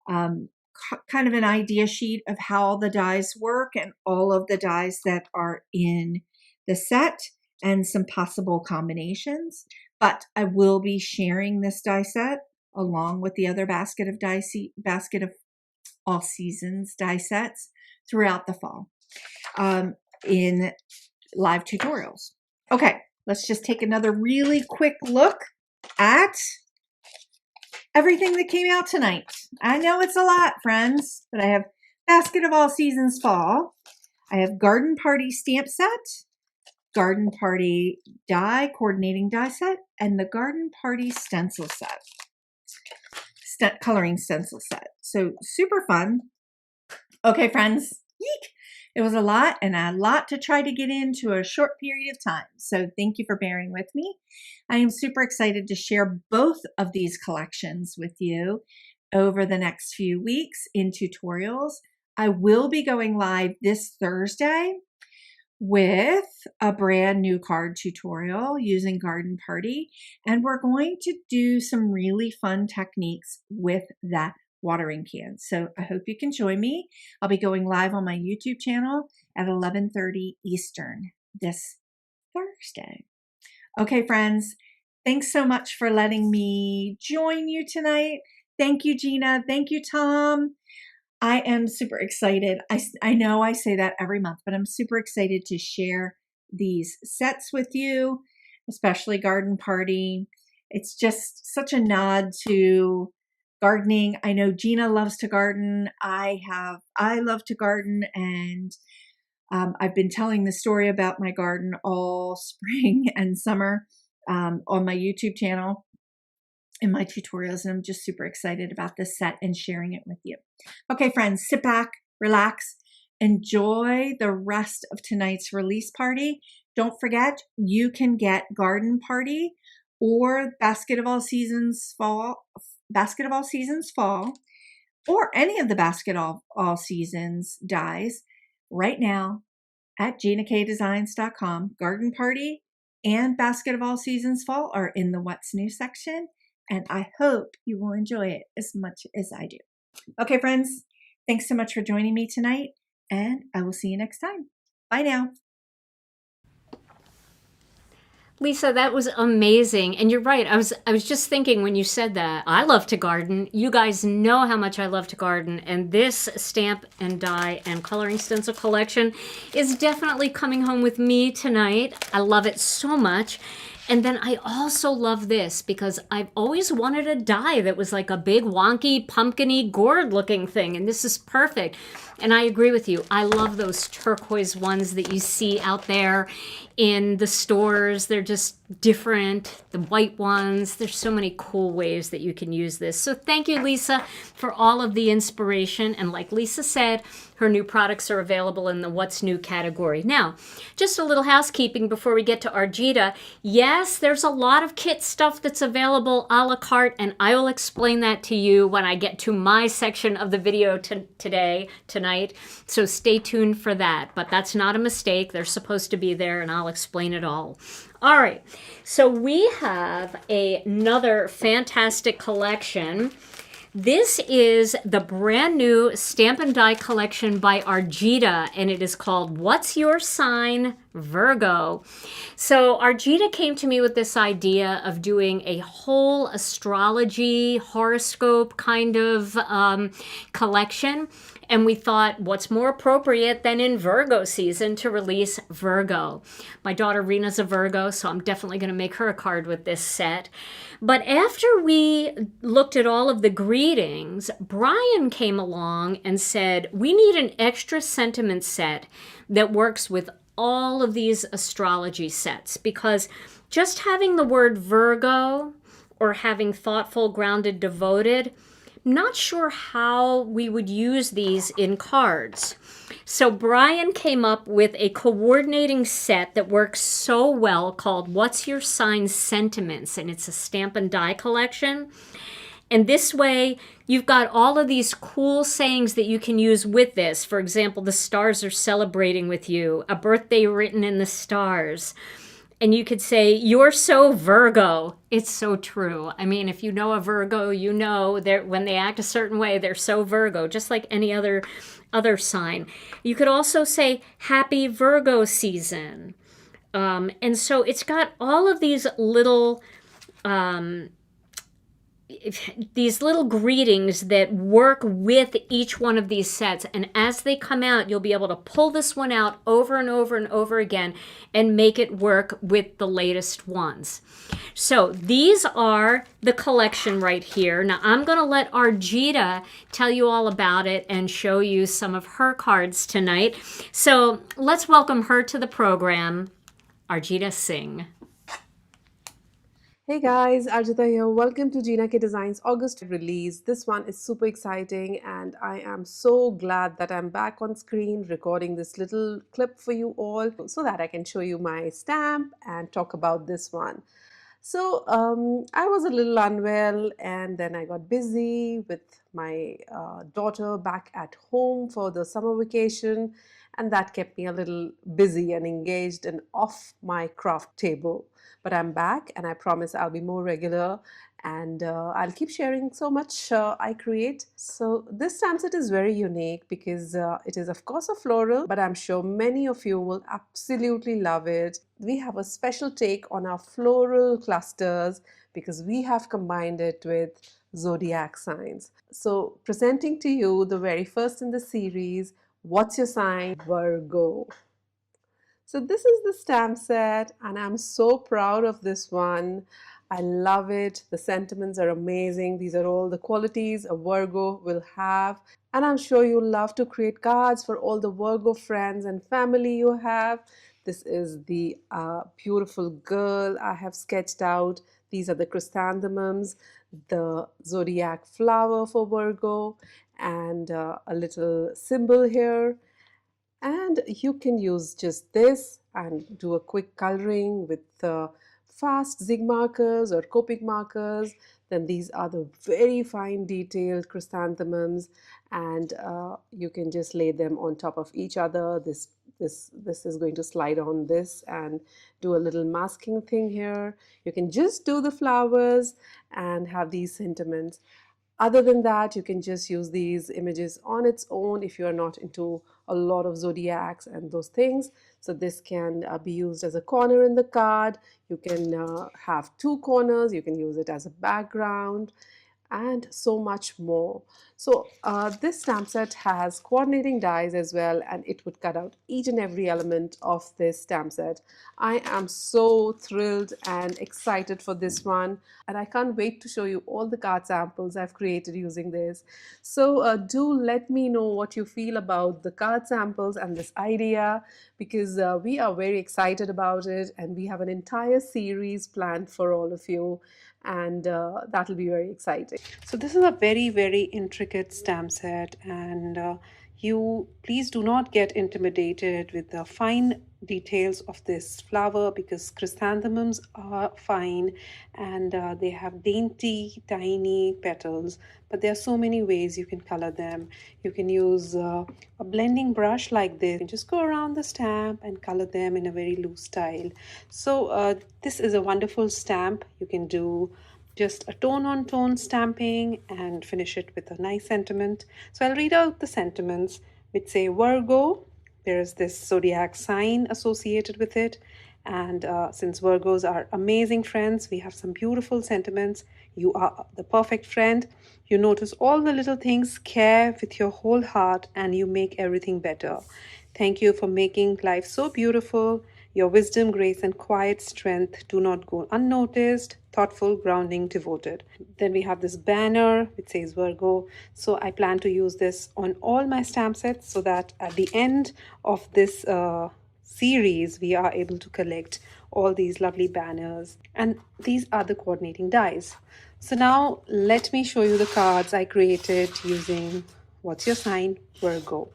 kind of an idea sheet of how the dies work and all of the dies that are in the set and some possible combinations. But I will be sharing this die set along with the other Basket of All Seasons die sets throughout the fall in live tutorials. Okay, let's just take another really quick look at everything that came out tonight. I know it's a lot, friends, but I have Basket of All Seasons Fall. I have Garden Party stamp set, Garden Party die, coordinating die set, and the Garden Party stencil set, coloring stencil set. So super fun. Okay, friends, yeek. It was a lot and a lot to try to get into a short period of time. So thank you for bearing with me. I am super excited to share both of these collections with you over the next few weeks in tutorials. I will be going live this Thursday with a brand new card tutorial using Garden Party. And we're going to do some really fun techniques with that watering can. So I hope you can join me. I'll be going live on my YouTube channel at 11:30 Eastern this Thursday. Okay, friends, thanks so much for letting me join you tonight. Thank you, Gina. Thank you, Tom. I am super excited. I know I say that every month, but I'm super excited to share these sets with you, especially Garden Party. It's just such a nod to gardening. I know Gina loves to garden. I love to garden, and I've been telling the story about my garden all spring and summer on my YouTube channel in my tutorials, and I'm just super excited about this set and sharing it with you. Okay, friends, sit back, relax, Enjoy the rest of tonight's release party. Don't forget, you can get Garden Party or Basket of All Seasons Fall, or any of the Basket of All Seasons dies right now at GinaKDesigns.com. Garden Party and Basket of All Seasons Fall are in the What's New section, and I hope you will enjoy it as much as I do. Okay, friends, thanks so much for joining me tonight, and I will see you next time. Bye now. Lisa, that was amazing. And you're right. I was just thinking when you said that, I love to garden. You guys know how much I love to garden. And this stamp and die and coloring stencil collection is definitely coming home with me tonight. I love it so much. And then I also love this because I've always wanted a die that was like a big wonky pumpkin-y gourd looking thing. And this is perfect. And I agree with you. I love those turquoise ones that you see out there in the stores. They're just different. The white ones. There's so many cool ways that you can use this. So thank you, Lisa, for all of the inspiration. And like Lisa said, her new products are available in the What's New category. Now, just a little housekeeping before we get to Argita. Yes, there's a lot of kit stuff that's available a la carte, and I will explain that to you when I get to my section of the video tonight. So stay tuned for that. But that's not a mistake. They're supposed to be there, and I'll explain it all. All right, so we have another fantastic collection. This is the brand new Stamp and Die collection by Argita, and it is called What's Your Sign, Virgo. So Argita came to me with this idea of doing a whole astrology, horoscope kind of collection. And we thought, what's more appropriate than in Virgo season to release Virgo? My daughter Rena's a Virgo, so I'm definitely going to make her a card with this set. But after we looked at all of the greetings, Brian came along and said, we need an extra sentiment set that works with all of these astrology sets, because just having the word Virgo or having thoughtful, grounded, devoted, not sure how we would use these in cards. So Brian came up with a coordinating set that works so well called What's Your Sign Sentiments, and it's a stamp and die collection. And this way, you've got all of these cool sayings that you can use with this. For example, the stars are celebrating with you, a birthday written in the stars. And you could say, you're so Virgo. It's so true. I mean, if you know a Virgo, you know that when they act a certain way, they're so Virgo, just like any other sign. You could also say, happy Virgo season. And so it's got all of these little greetings that work with each one of these sets. And as they come out, you'll be able to pull this one out over and over and over again and make it work with the latest ones. So these are the collection right here. Now I'm going to let Argita tell you all about it and show you some of her cards tonight. So let's welcome her to the program. Argita Singh. Hey guys, Arjita here. Welcome to Gina K Designs August release. This one is super exciting and I am so glad that I'm back on screen recording this little clip for you all so that I can show you my stamp and talk about this one. So I was a little unwell and then I got busy with my daughter back at home for the summer vacation, and that kept me a little busy and engaged and off my craft table. But I'm back and I promise I'll be more regular and I'll keep sharing so much I create. So this stamp set is very unique because it is of course a floral, but I'm sure many of you will absolutely love it. We have a special take on our floral clusters because we have combined it with zodiac signs. So presenting to you the very first in the series, What's Your Sign? Virgo. So this is the stamp set and I'm so proud of this one. I love it. The sentiments are amazing. These are all the qualities a Virgo will have. And I'm sure you'll love to create cards for all the Virgo friends and family you have. This is the beautiful girl I have sketched out. These are the chrysanthemums, the zodiac flower for Virgo, and a little symbol here. And you can use just this and do a quick coloring with fast zig markers or Copic markers. Then these are the very fine detailed chrysanthemums, and you can just lay them on top of each other. This is going to slide on this and do a little masking thing here. You can just do the flowers and have these sentiments. Other than that, you can just use these images on its own if you are not into a lot of zodiacs and those things. So this can be used as a corner in the card. You can have two corners. You can use it as a background and so much more. So this stamp set has coordinating dies as well, and it would cut out each and every element of this stamp set. I am so thrilled and excited for this one, and I can't wait to show you all the card samples I've created using this. So do let me know what you feel about the card samples and this idea, because we are very excited about it, and we have an entire series planned for all of you, and that'll be very exciting. So this is a very, very intricate stamp set, and you please do not get intimidated with the fine details of this flower, because chrysanthemums are fine and they have dainty tiny petals, but there are so many ways you can color them. You can use a blending brush like this and just go around the stamp and color them in a very loose style. So this is a wonderful stamp. You can do just a tone on tone stamping and finish it with a nice sentiment. So I'll read out the sentiments, which say Virgo. There is this zodiac sign associated with it, and since Virgos are amazing friends, we have some beautiful sentiments. You are the perfect friend. You notice all the little things, care with your whole heart, and you make everything better. Thank you for making life so beautiful. Your wisdom, grace, and quiet strength do not go unnoticed. Thoughtful, grounding, devoted. Then we have this banner which says Virgo. So I plan to use this on all my stamp sets so that at the end of this series, we are able to collect all these lovely banners. And these are the coordinating dies. So now let me show you the cards I created using What's Your Sign? Virgo.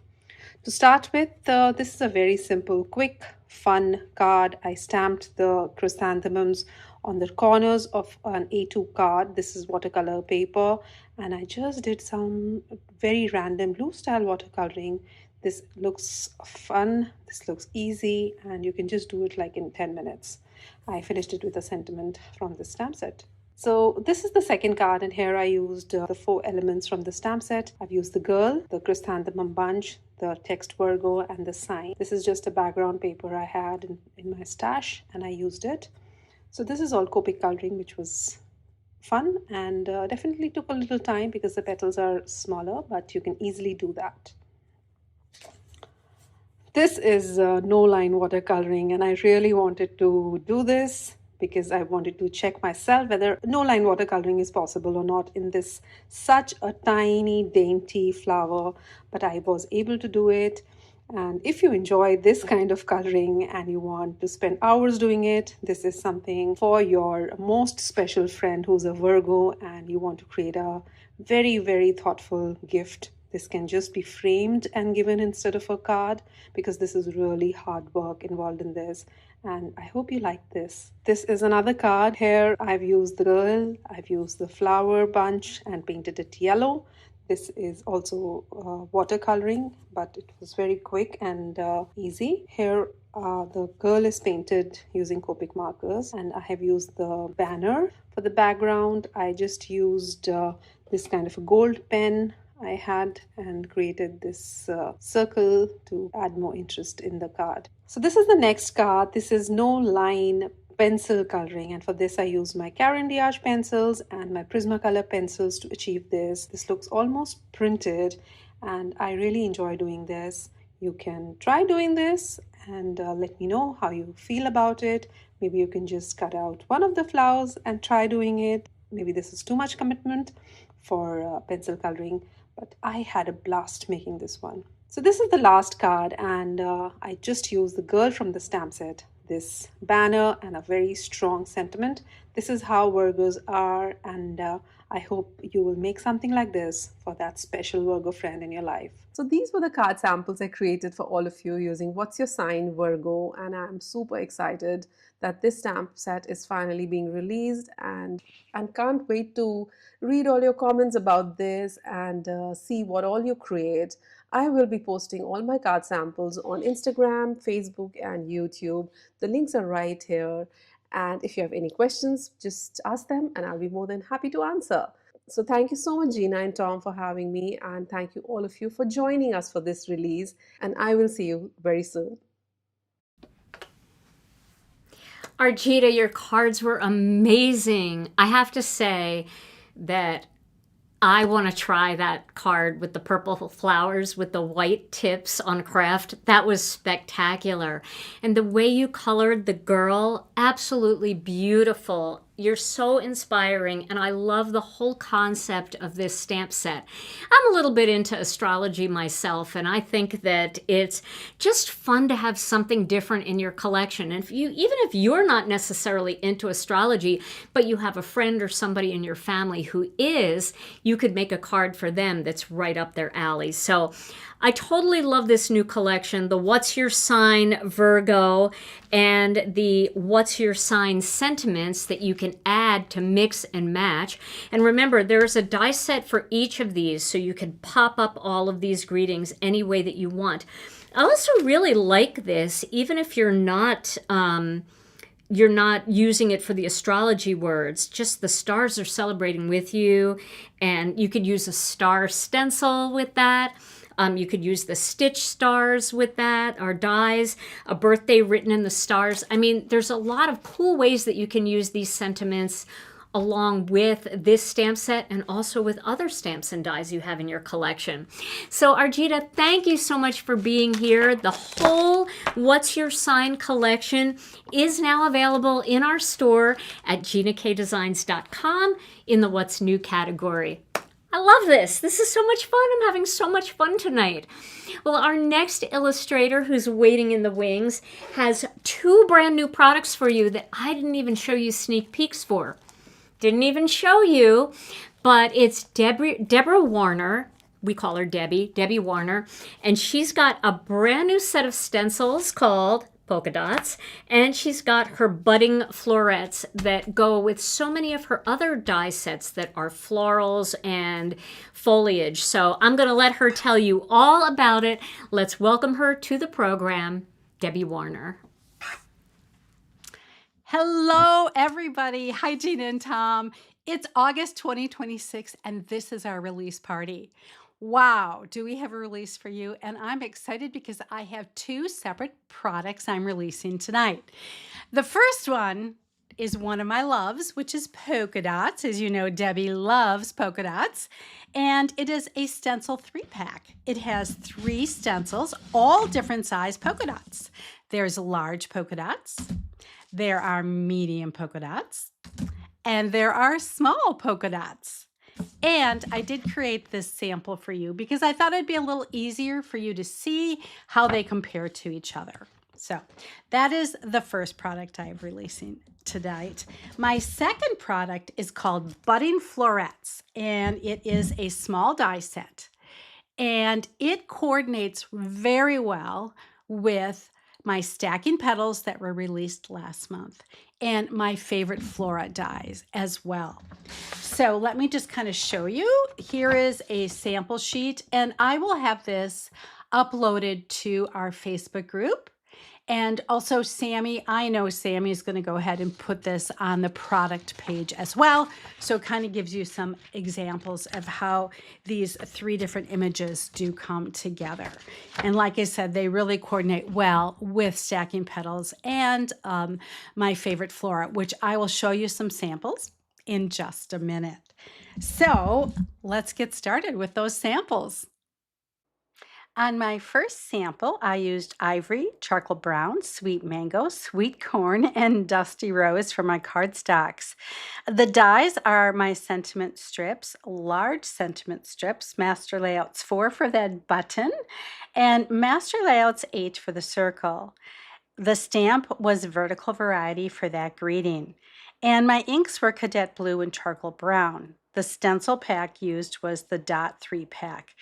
To start with, this is a very simple, quick, fun card. I stamped the chrysanthemums on the corners of an A2 card. This is watercolor paper, and I just did some very random glue style watercoloring. This looks fun, this looks easy, and you can just do it like in 10 minutes. I finished it with a sentiment from the stamp set. So this is the second card, and here I used the 4 elements from the stamp set. I've used the girl, the chrysanthemum bunch, the text Virgo, and the sign. This is just a background paper I had in my stash, and I used it. So this is all Copic coloring, which was fun and definitely took a little time because the petals are smaller, but you can easily do that. This is no line watercoloring, and I really wanted to do this because I wanted to check myself whether no line watercoloring is possible or not in this such a tiny dainty flower, but I was able to do it. And if you enjoy this kind of coloring and you want to spend hours doing it, this is something for your most special friend who's a Virgo and you want to create a very, very thoughtful gift. This can just be framed and given instead of a card, because this is really hard work involved in this. And I hope you like this. This is another card. Here I've used the girl, I've used the flower bunch and painted it yellow. This is also watercoloring, but it was very quick and easy. Here the girl is painted using Copic markers, and I have used the banner. For the background, I just used this kind of a gold pen I had and created this circle to add more interest in the card. So this is the next card. This is no line pencil coloring, and for this I use my Caran d'Ache pencils and my Prismacolor pencils to achieve this. This looks almost printed and I really enjoy doing this. You can try doing this and let me know how you feel about it. Maybe you can just cut out one of the flowers and try doing it. Maybe this is too much commitment for pencil coloring, but I had a blast making this one. So this is the last card, and I just used the girl from the stamp set, this banner, and a very strong sentiment. This is how Virgos are, and I hope you will make something like this for that special Virgo friend in your life. So these were the card samples I created for all of you using What's Your Sign Virgo, and I'm super excited that this stamp set is finally being released, and can't wait to read all your comments about this and see what all you create. I will be posting all my card samples on Instagram, Facebook, and YouTube. The links are right here. And if you have any questions, just ask them and I'll be more than happy to answer. So thank you so much, Gina and Tom, for having me. And thank you all of you for joining us for this release. And I will see you very soon. Arjita, your cards were amazing. I have to say that I want to try that card with the purple flowers with the white tips on craft. That was spectacular. And the way you colored the girl, absolutely beautiful. You're so inspiring, and I love the whole concept of this stamp set. I'm a little bit into astrology myself, and I think that it's just fun to have something different in your collection. And even if you're not necessarily into astrology, but you have a friend or somebody in your family who is, you could make a card for them that's right up their alley. So I totally love this new collection, the What's Your Sign Virgo and the What's Your Sign sentiments that you can add to mix and match. And remember, there's a die set for each of these, so you can pop up all of these greetings any way that you want. I also really like this, even if you're not using it for the astrology words, just the stars are celebrating with you, and you could use a star stencil with that. You could use the stitch stars with that, or dies, a birthday written in the stars. I mean, there's a lot of cool ways that you can use these sentiments along with this stamp set and also with other stamps and dies you have in your collection. So Arjita, thank you so much for being here. The whole What's Your Sign collection is now available in our store at ginakdesigns.com in the What's New category. I love this. This is so much fun. I'm having so much fun tonight. Well, our next illustrator who's waiting in the wings has 2 brand new products for you that I didn't even show you sneak peeks for. Didn't even show you, but it's Deborah Warner. We call her Debbie Warner. And she's got a brand new set of stencils called polka dots, and she's got her budding florets that go with so many of her other die sets that are florals and foliage. So I'm going to let her tell you all about it. Let's welcome her to the program, Debbie Warner. Hello, everybody. Hi, Gina and Tom. It's August 2026, and this is our release party. Wow, do we have a release for you? And I'm excited because I have 2 separate products I'm releasing tonight. The first one is one of my loves, which is polka dots. As you know, Debbie loves polka dots. And it is a stencil 3-pack. It has 3 stencils, all different size polka dots. There's large polka dots. There are medium polka dots. And there are small polka dots. And I did create this sample for you because I thought it'd be a little easier for you to see how they compare to each other. So that is the first product I'm releasing tonight. My second product is called Budding Florets, and it is a small die set. And it coordinates very well with my stacking petals that were released last month, and my favorite flora dies as well. So let me just kind of show you. Here is a sample sheet, and I will have this uploaded to our Facebook group. And also Sammy, I know Sammy is going to go ahead and put this on the product page as well. So it kind of gives you some examples of how these 3 different images do come together. And like I said, they really coordinate well with stacking petals and my favorite flora, which I will show you some samples in just a minute. So let's get started with those samples. On my first sample, I used ivory, charcoal brown, sweet mango, sweet corn, and dusty rose for my cardstocks. The dies are my sentiment strips, large sentiment strips, Master Layouts 4 for that button, and Master Layouts 8 for the circle. The stamp was vertical variety for that greeting. And my inks were cadet blue and charcoal brown. The stencil pack used was the Dot 3 pack.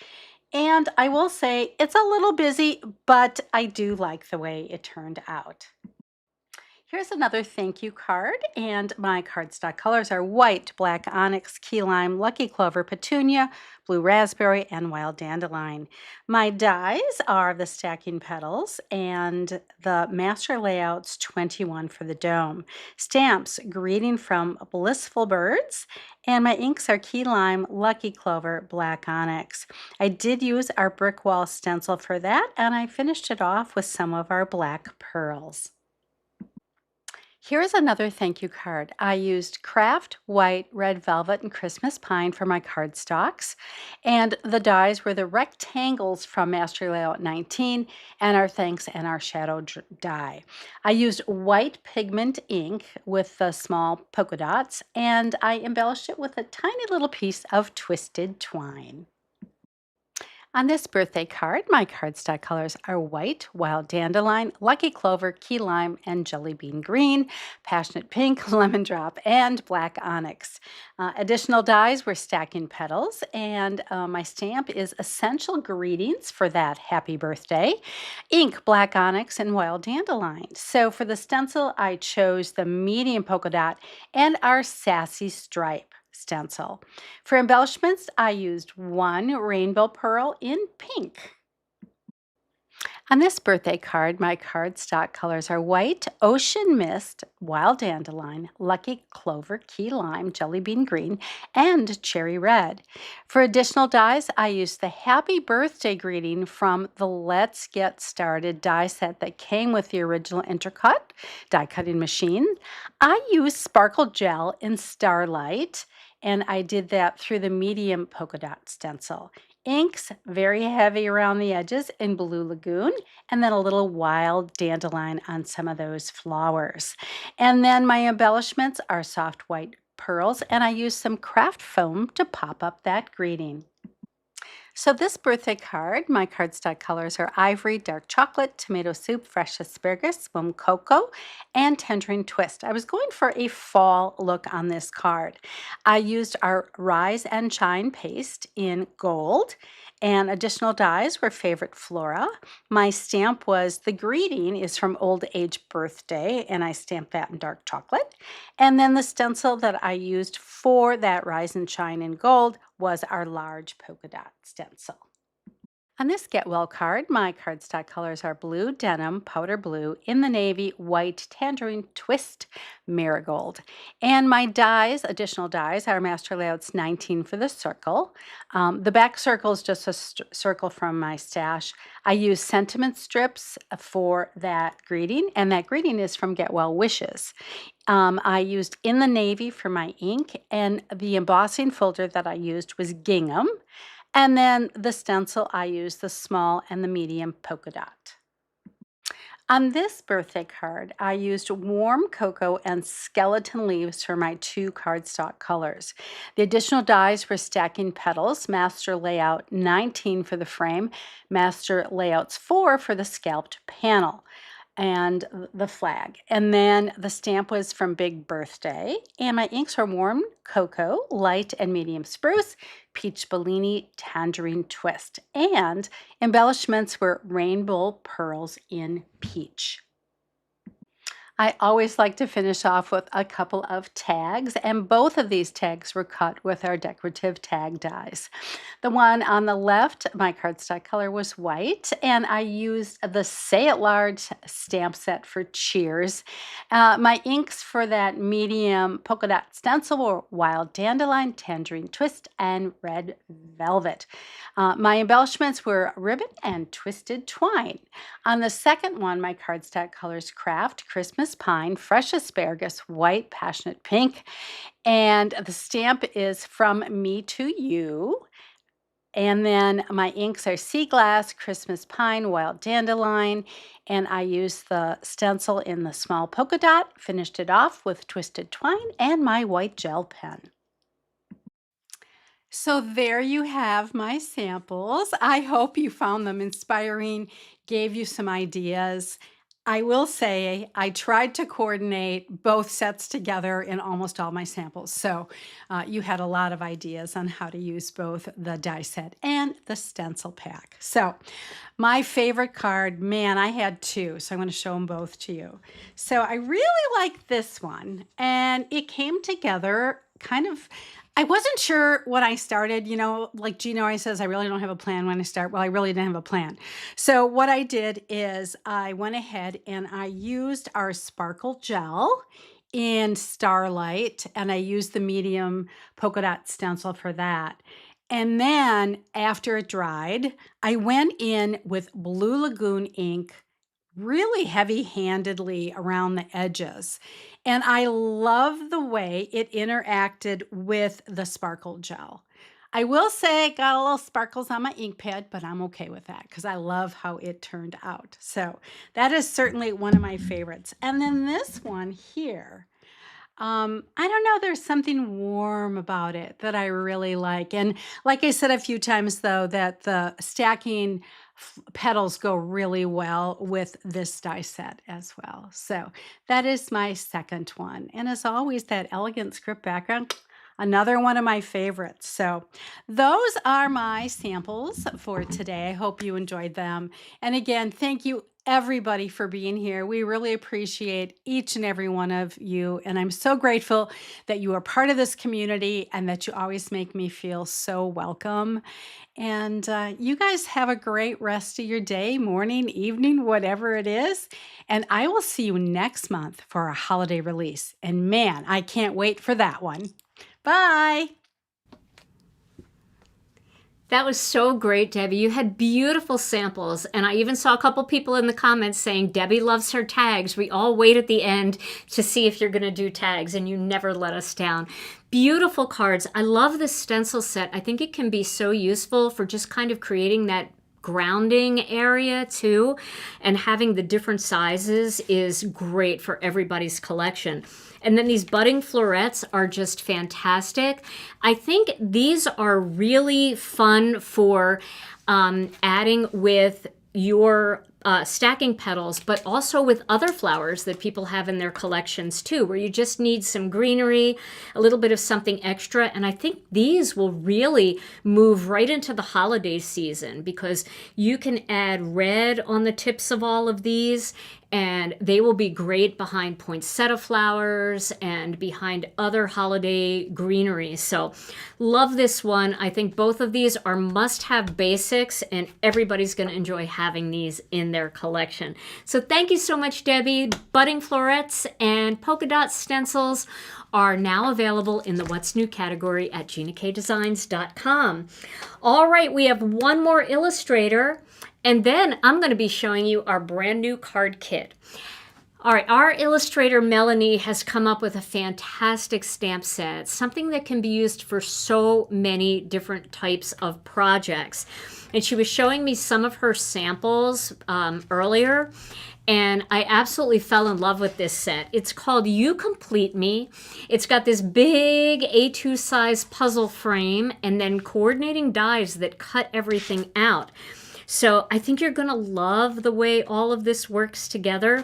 And I will say it's a little busy, but I do like the way it turned out. Here's another thank you card, and my cardstock colors are white, black onyx, key lime, lucky clover, petunia, blue raspberry, and wild dandelion. My dies are the stacking petals and the master layouts 21 for the dome. Stamps, greeting from blissful birds, and my inks are key lime, lucky clover, black onyx. I did use our brick wall stencil for that, and I finished it off with some of our black pearls. Here's another thank you card. I used craft, white, red velvet, and Christmas pine for my cardstocks. And the dies were the rectangles from Master Layout 19 and our thanks and our shadow die. I used white pigment ink with the small polka dots, and I embellished it with a tiny little piece of twisted twine. On this birthday card, my cardstock colors are white, wild dandelion, lucky clover, key lime, and jelly bean green, passionate pink, lemon drop, and black onyx. Additional dies were stacking petals, and my stamp is essential greetings for that happy birthday, ink, black onyx, and wild dandelion. So for the stencil, I chose the medium polka dot and our sassy stripe stencil. For embellishments, I used one rainbow pearl in pink. On this birthday card, my cardstock colors are white, ocean mist, wild dandelion, lucky clover, key lime, jelly bean green, and cherry red. For additional dies, I used the happy birthday greeting from the Let's Get Started die set that came with the original Intercut die cutting machine. I used sparkle gel in Starlight, and I did that through the medium polka dot stencil. Inks, very heavy around the edges in Blue Lagoon, and then a little wild dandelion on some of those flowers. And then my embellishments are soft white pearls, and I use some craft foam to pop up that greeting. So this birthday card, my cardstock colors are ivory, dark chocolate, tomato soup, fresh asparagus, mum cocoa, and tangerine twist. I was going for a fall look on this card. I used our Rise and Shine paste in gold, and additional dies were Favorite Flora. My stamp was The Greeting is from Old Age Birthday, and I stamped that in dark chocolate. And then the stencil that I used for that Rise and Shine in gold was our large polka dot stencil. On this Get Well card, my cardstock colors are blue denim, powder blue, in the navy, white, tangerine twist, marigold. And my dies, additional dies, are Master Layouts 19 for the circle. The back circle is just a circle from my stash. I use sentiment strips for that greeting, and that greeting is from Get Well Wishes. I used In the Navy for my ink, and the embossing folder that I used was gingham. And then the stencil, I used the small and the medium polka dot. On this birthday card, I used warm cocoa and skeleton leaves for my two cardstock colors. The additional dies were stacking petals, Master Layout 19 for the frame, Master Layouts 4 for the scalped panel, and the flag. And then the stamp was from Big Birthday, and my inks are warm cocoa, light and medium spruce, peach Bellini, tangerine twist, and embellishments were rainbow pearls in peach. I always like to finish off with a couple of tags, and both of these tags were cut with our decorative tag dies. The one on the left, my cardstock color was white, and I used the Say It Large stamp set for Cheers. My inks for that medium polka dot stencil were Wild Dandelion, Tangerine Twist, and Red Velvet. My embellishments were ribbon and twisted twine. On the second one, my cardstock colors Craft, Christmas Pine, Fresh Asparagus, White, Passionate Pink, and the stamp is From Me to You. And then my inks are Sea Glass, Christmas Pine, Wild Dandelion, and I used the stencil in the small polka dot, finished it off with twisted twine and my white gel pen. So there you have my samples. I hope you found them inspiring, gave you some ideas. I will say I tried to coordinate both sets together in almost all my samples. So you had a lot of ideas on how to use both the die set and the stencil pack. So my favorite card, man, I had two, so I'm going to show them both to you. So I really like this one, and it came together kind of, I wasn't sure when I started, like Gina always says, I really don't have a plan when I start. Well, I really didn't have a plan. So what I did is I went ahead and I used our sparkle gel in Starlight, and I used the medium polka dot stencil for that. And then after it dried, I went in with Blue Lagoon ink really heavy-handedly around the edges. And I love the way it interacted with the sparkle gel. I will say it got a little sparkles on my ink pad, but I'm okay with that because I love how it turned out. So that is certainly one of my favorites. And then this one here, I don't know, there's something warm about it that I really like. And like I said a few times though, that the stacking petals go really well with this die set as well. So that is my second one. And as always, that elegant script background, another one of my favorites. So those are my samples for today. I hope you enjoyed them. And again, thank you everybody for being here. We really appreciate each and every one of you. And I'm so grateful that you are part of this community and that you always make me feel so welcome. And you guys have a great rest of your day, morning, evening, whatever it is. And I will see you next month for a holiday release. And man, I can't wait for that one. Bye. That was so great, Debbie. You had beautiful samples. And I even saw a couple people in the comments saying, Debbie loves her tags. We all wait at the end to see if you're going to do tags, and you never let us down. Beautiful cards. I love this stencil set. I think it can be so useful for just kind of creating that grounding area too. And having the different sizes is great for everybody's collection. And then these budding florets are just fantastic. I think these are really fun for adding with your stacking petals, but also with other flowers that people have in their collections too, where you just need some greenery, a little bit of something extra. And I think these will really move right into the holiday season because you can add red on the tips of all of these, and they will be great behind poinsettia flowers and behind other holiday greenery. So love this one. I think both of these are must-have basics, and everybody's going to enjoy having these in their collection. So thank you so much, Debbie. Budding florets and polka dot stencils are now available in the What's New category at GinaKDesigns.com. All right, we have one more illustrator, and then I'm going to be showing you our brand new card kit. All right, our illustrator Melanie has come up with a fantastic stamp set, something that can be used for so many different types of projects. And she was showing me some of her samples earlier, and I absolutely fell in love with this set. It's called You Complete Me. It's got this big A2 size puzzle frame and then coordinating dies that cut everything out. So I think you're going to love the way all of this works together.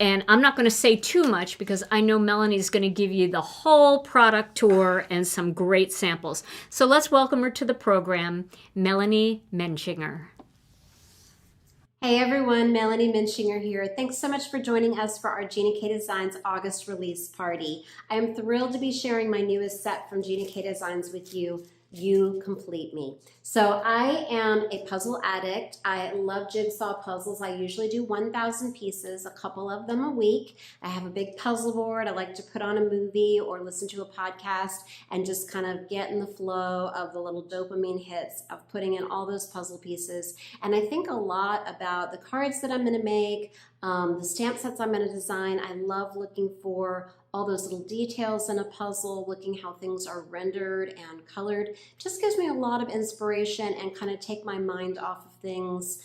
And I'm not going to say too much because I know Melanie's going to give you the whole product tour and some great samples. So let's welcome her to the program, Melanie Menschinger. Hey everyone, Melanie Menschinger here. Thanks so much for joining us for our Gina K Designs August release party. I am thrilled to be sharing my newest set from Gina K Designs with you, You Complete Me. So I am a puzzle addict. I love jigsaw puzzles. I usually do 1,000 pieces, a couple of them a week. I have a big puzzle board. I like to put on a movie or listen to a podcast and just kind of get in the flow of the little dopamine hits of putting in all those puzzle pieces. And I think a lot about the cards that I'm going to make, the stamp sets I'm going to design. I love looking for all those little details in a puzzle, looking how things are rendered and colored. Just gives me a lot of inspiration and kind of take my mind off of things.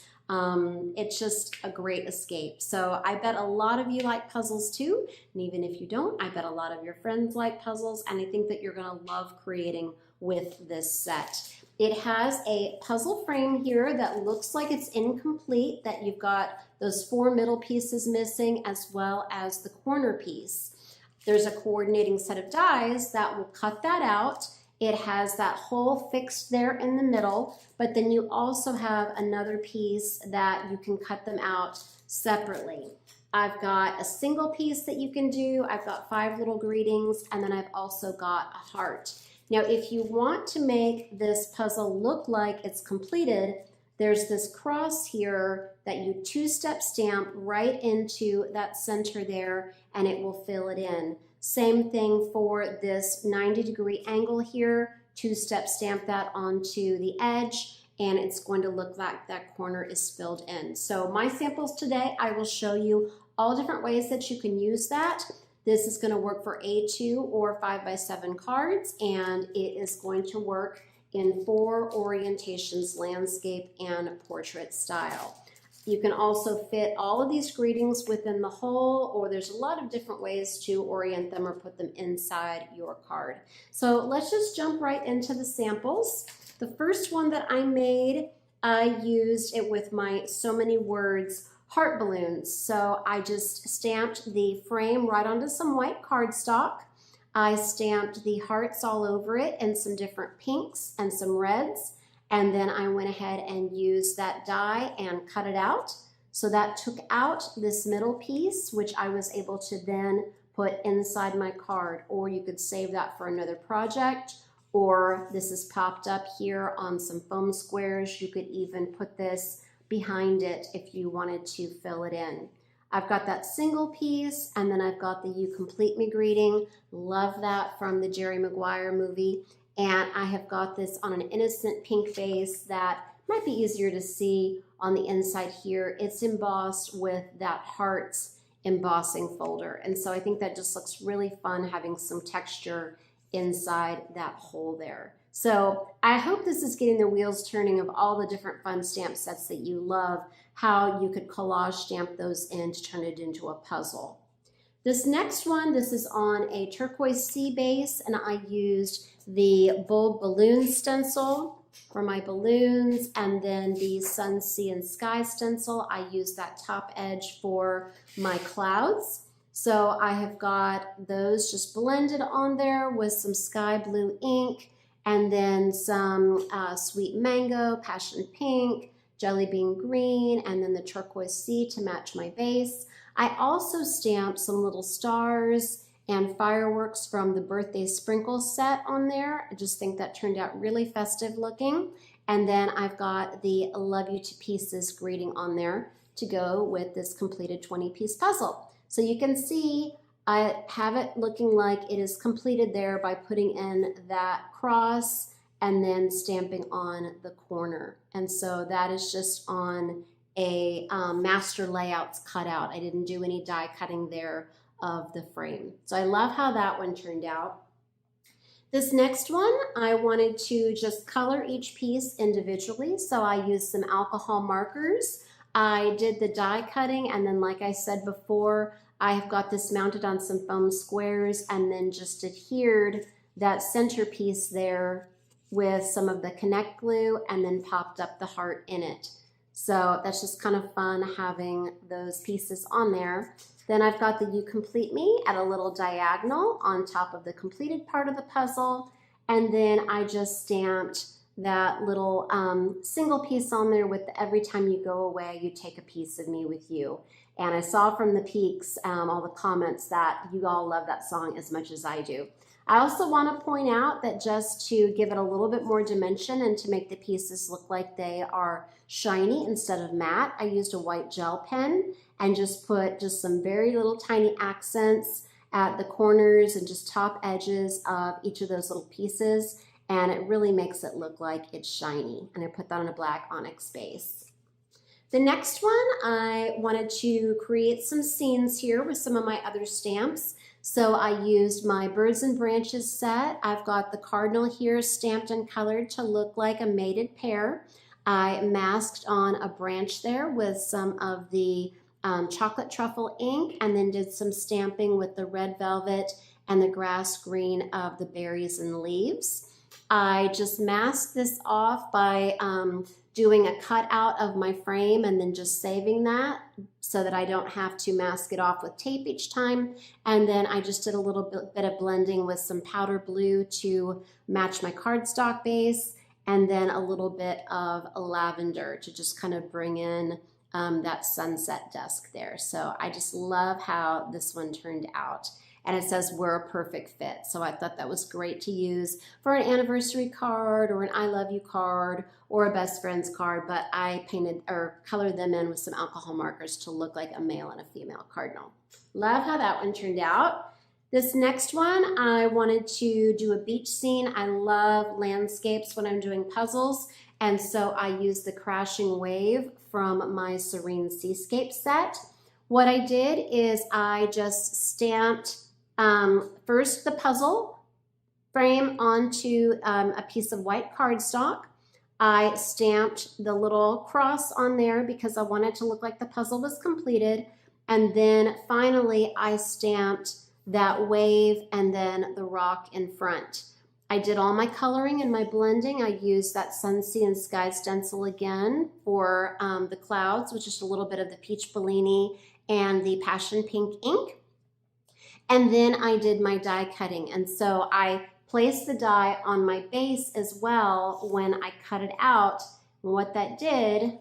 It's just a great escape. So I bet a lot of you like puzzles too. And even if you don't, I bet a lot of your friends like puzzles. And I think that you're going to love creating with this set. It has a puzzle frame here that looks like it's incomplete, that you've got those 4 middle pieces missing as well as the corner piece. There's a coordinating set of dies that will cut that out. It has that hole fixed there in the middle, but then you also have another piece that you can cut them out separately. I've got a single piece that you can do. I've got 5 little greetings, and then I've also got a heart. Now, if you want to make this puzzle look like it's completed, there's this cross here that you 2-step stamp right into that center there, and it will fill it in. Same thing for this 90-degree angle here, 2-step stamp that onto the edge, and it's going to look like that corner is filled in. So my samples today, I will show you all different ways that you can use that. This is going to work for A2 or 5x7 cards, and it is going to work in 4 orientations, landscape and portrait style. You can also fit all of these greetings within the hole, or there's a lot of different ways to orient them or put them inside your card. So let's just jump right into the samples. The first one that I made, I used it with my So Many Words heart balloons. So I just stamped the frame right onto some white cardstock. I stamped the hearts all over it in some different pinks and some reds. And then I went ahead and used that die and cut it out. So that took out this middle piece, which I was able to then put inside my card, or you could save that for another project, or this is popped up here on some foam squares. You could even put this behind it if you wanted to fill it in. I've got that single piece, and then I've got the You Complete Me greeting. Love that from the Jerry Maguire movie. And I have got this on an innocent pink base that might be easier to see on the inside here. It's embossed with that hearts embossing folder. And so I think that just looks really fun, having some texture inside that hole there. So I hope this is getting the wheels turning of all the different fun stamp sets that you love, how you could collage stamp those in to turn it into a puzzle. This next one, this is on a turquoise sea base, and I used the bold balloon stencil for my balloons, and then the sun, sea, and sky stencil. I used that top edge for my clouds. So I have got those just blended on there with some sky blue ink, and then some sweet mango, passion pink, jelly bean green, and then the turquoise sea to match my base. I also stamped some little stars and fireworks from the birthday sprinkle set on there. I just think that turned out really festive looking. And then I've got the Love You to Pieces greeting on there to go with this completed 20-piece puzzle. So you can see I have it looking like it is completed there by putting in that cross and then stamping on the corner. And so that is just on a master layouts cutout. I didn't do any die cutting there of the frame. So I love how that one turned out. This next one, I wanted to just color each piece individually. So I used some alcohol markers. I did the die cutting, and then like I said before, I've got this mounted on some foam squares and then just adhered that centerpiece there with some of the connect glue and then popped up the heart in it. So that's just kind of fun having those pieces on there. Then I've got the You Complete Me at a little diagonal on top of the completed part of the puzzle. And then I just stamped that little single piece on there with the every time you go away, you take a piece of me with you. And I saw from the peaks, all the comments that you all love that song as much as I do. I also want to point out that just to give it a little bit more dimension and to make the pieces look like they are shiny instead of matte, I used a white gel pen and just put just some very little tiny accents at the corners and just top edges of each of those little pieces. And it really makes it look like it's shiny. And I put that on a black onyx base. The next one, I wanted to create some scenes here with some of my other stamps. So I used my Birds and Branches set. I've got the cardinal here stamped and colored to look like a mated pair. I masked on a branch there with some of the chocolate truffle ink, and then did some stamping with the red velvet and the grass green of the berries and leaves. I just masked this off by doing a cutout of my frame and then just saving that so that I don't have to mask it off with tape each time. And then I just did a little bit of blending with some powder blue to match my cardstock base, and then a little bit of lavender to just kind of bring in that sunset dusk there. So I just love how this one turned out. And it says we're a perfect fit. So I thought that was great to use for an anniversary card or an I love you card or a best friend's card, but I painted or colored them in with some alcohol markers to look like a male and a female cardinal. Love how that one turned out. This next one, I wanted to do a beach scene. I love landscapes when I'm doing puzzles, and so I used the Crashing Wave from my Serene Seascape set. What I did is I just stamped first the puzzle frame onto a piece of white cardstock. I stamped the little cross on there because I wanted to look like the puzzle was completed. And then finally I stamped that wave and then the rock in front. I did all my coloring and my blending. I used that Sun, Sea, and Sky stencil again for the clouds, with just a little bit of the Peach Bellini and the Passion Pink ink. And then I did my die cutting. And so I placed the die on my base as well when I cut it out. And what that did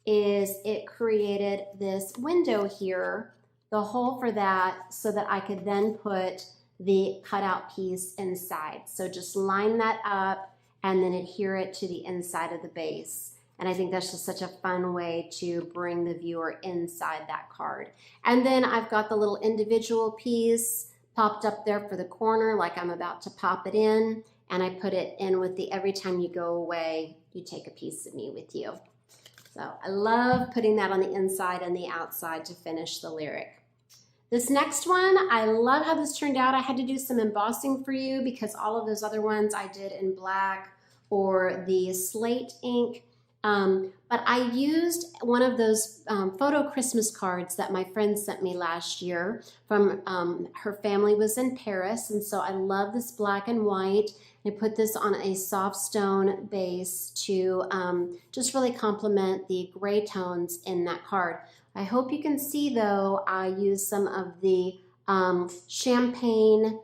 is it created this window here, the hole for that, so that I could then put the cutout piece inside. So just line that up and then adhere it to the inside of the base. And I think that's just such a fun way to bring the viewer inside that card. And then I've got the little individual piece popped up there for the corner, like I'm about to pop it in. And I put it in with the every time you go away, you take a piece of me with you. So I love putting that on the inside and the outside to finish the lyric. This next one, I love how this turned out. I had to do some embossing for you because all of those other ones I did in black or the slate ink. But I used one of those photo Christmas cards that my friend sent me last year from her family was in Paris. And so I love this black and white. I put this on a soft stone base to just really complement the gray tones in that card. I hope you can see though, I used some of the champagne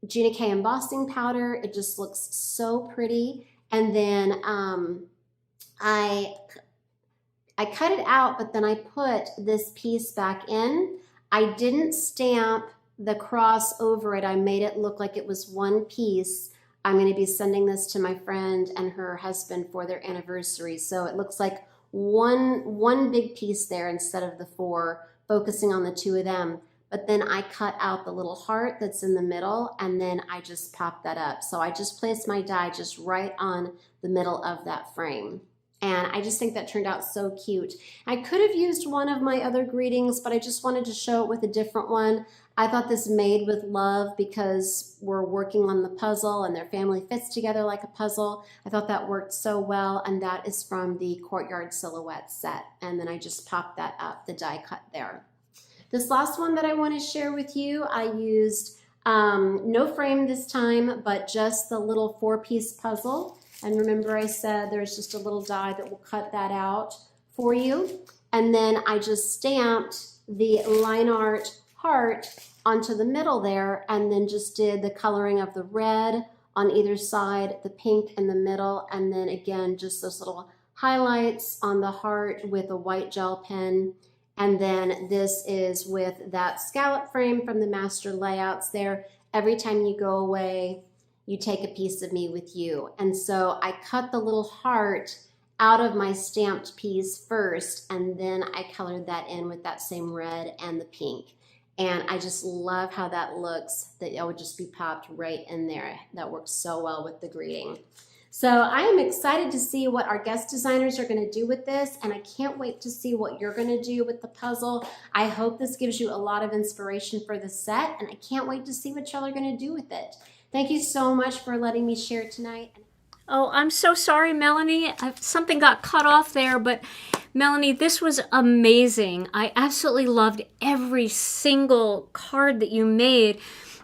Gina K embossing powder. It just looks so pretty. And then I cut it out, but then I put this piece back in. I didn't stamp the cross over it. I made it look like it was one piece. I'm going to be sending this to my friend and her husband for their anniversary. So it looks like one big piece there instead of the four, focusing on the two of them. But then I cut out the little heart that's in the middle, and then I just popped that up. So I just placed my die just right on the middle of that frame. And I just think that turned out so cute. I could have used one of my other greetings, but I just wanted to show it with a different one. I thought this Made with Love, because we're working on the puzzle and their family fits together like a puzzle. I thought that worked so well, and that is from the Courtyard Silhouette set. And then I just popped that up, the die cut there. This last one that I want to share with you, I used no frame this time, but just the little 4-piece puzzle. And remember I said there's just a little die that will cut that out for you. And then I just stamped the line art heart onto the middle there, and then just did the coloring of the red on either side, the pink in the middle, and then again, just those little highlights on the heart with a white gel pen. And then this is with that scallop frame from the master layouts there. Every time you go away, you take a piece of me with you. And so I cut the little heart out of my stamped piece first, and then I colored that in with that same red and the pink. And I just love how that looks, that it would just be popped right in there. That works so well with the greeting. So I am excited to see what our guest designers are going to do with this, and I can't wait to see what you're going to do with the puzzle. I hope this gives you a lot of inspiration for the set, and I can't wait to see what y'all are going to do with it. Thank you so much for letting me share tonight. Oh, I'm so sorry, Melanie. Something got cut off there, but Melanie, this was amazing. I absolutely loved every single card that you made.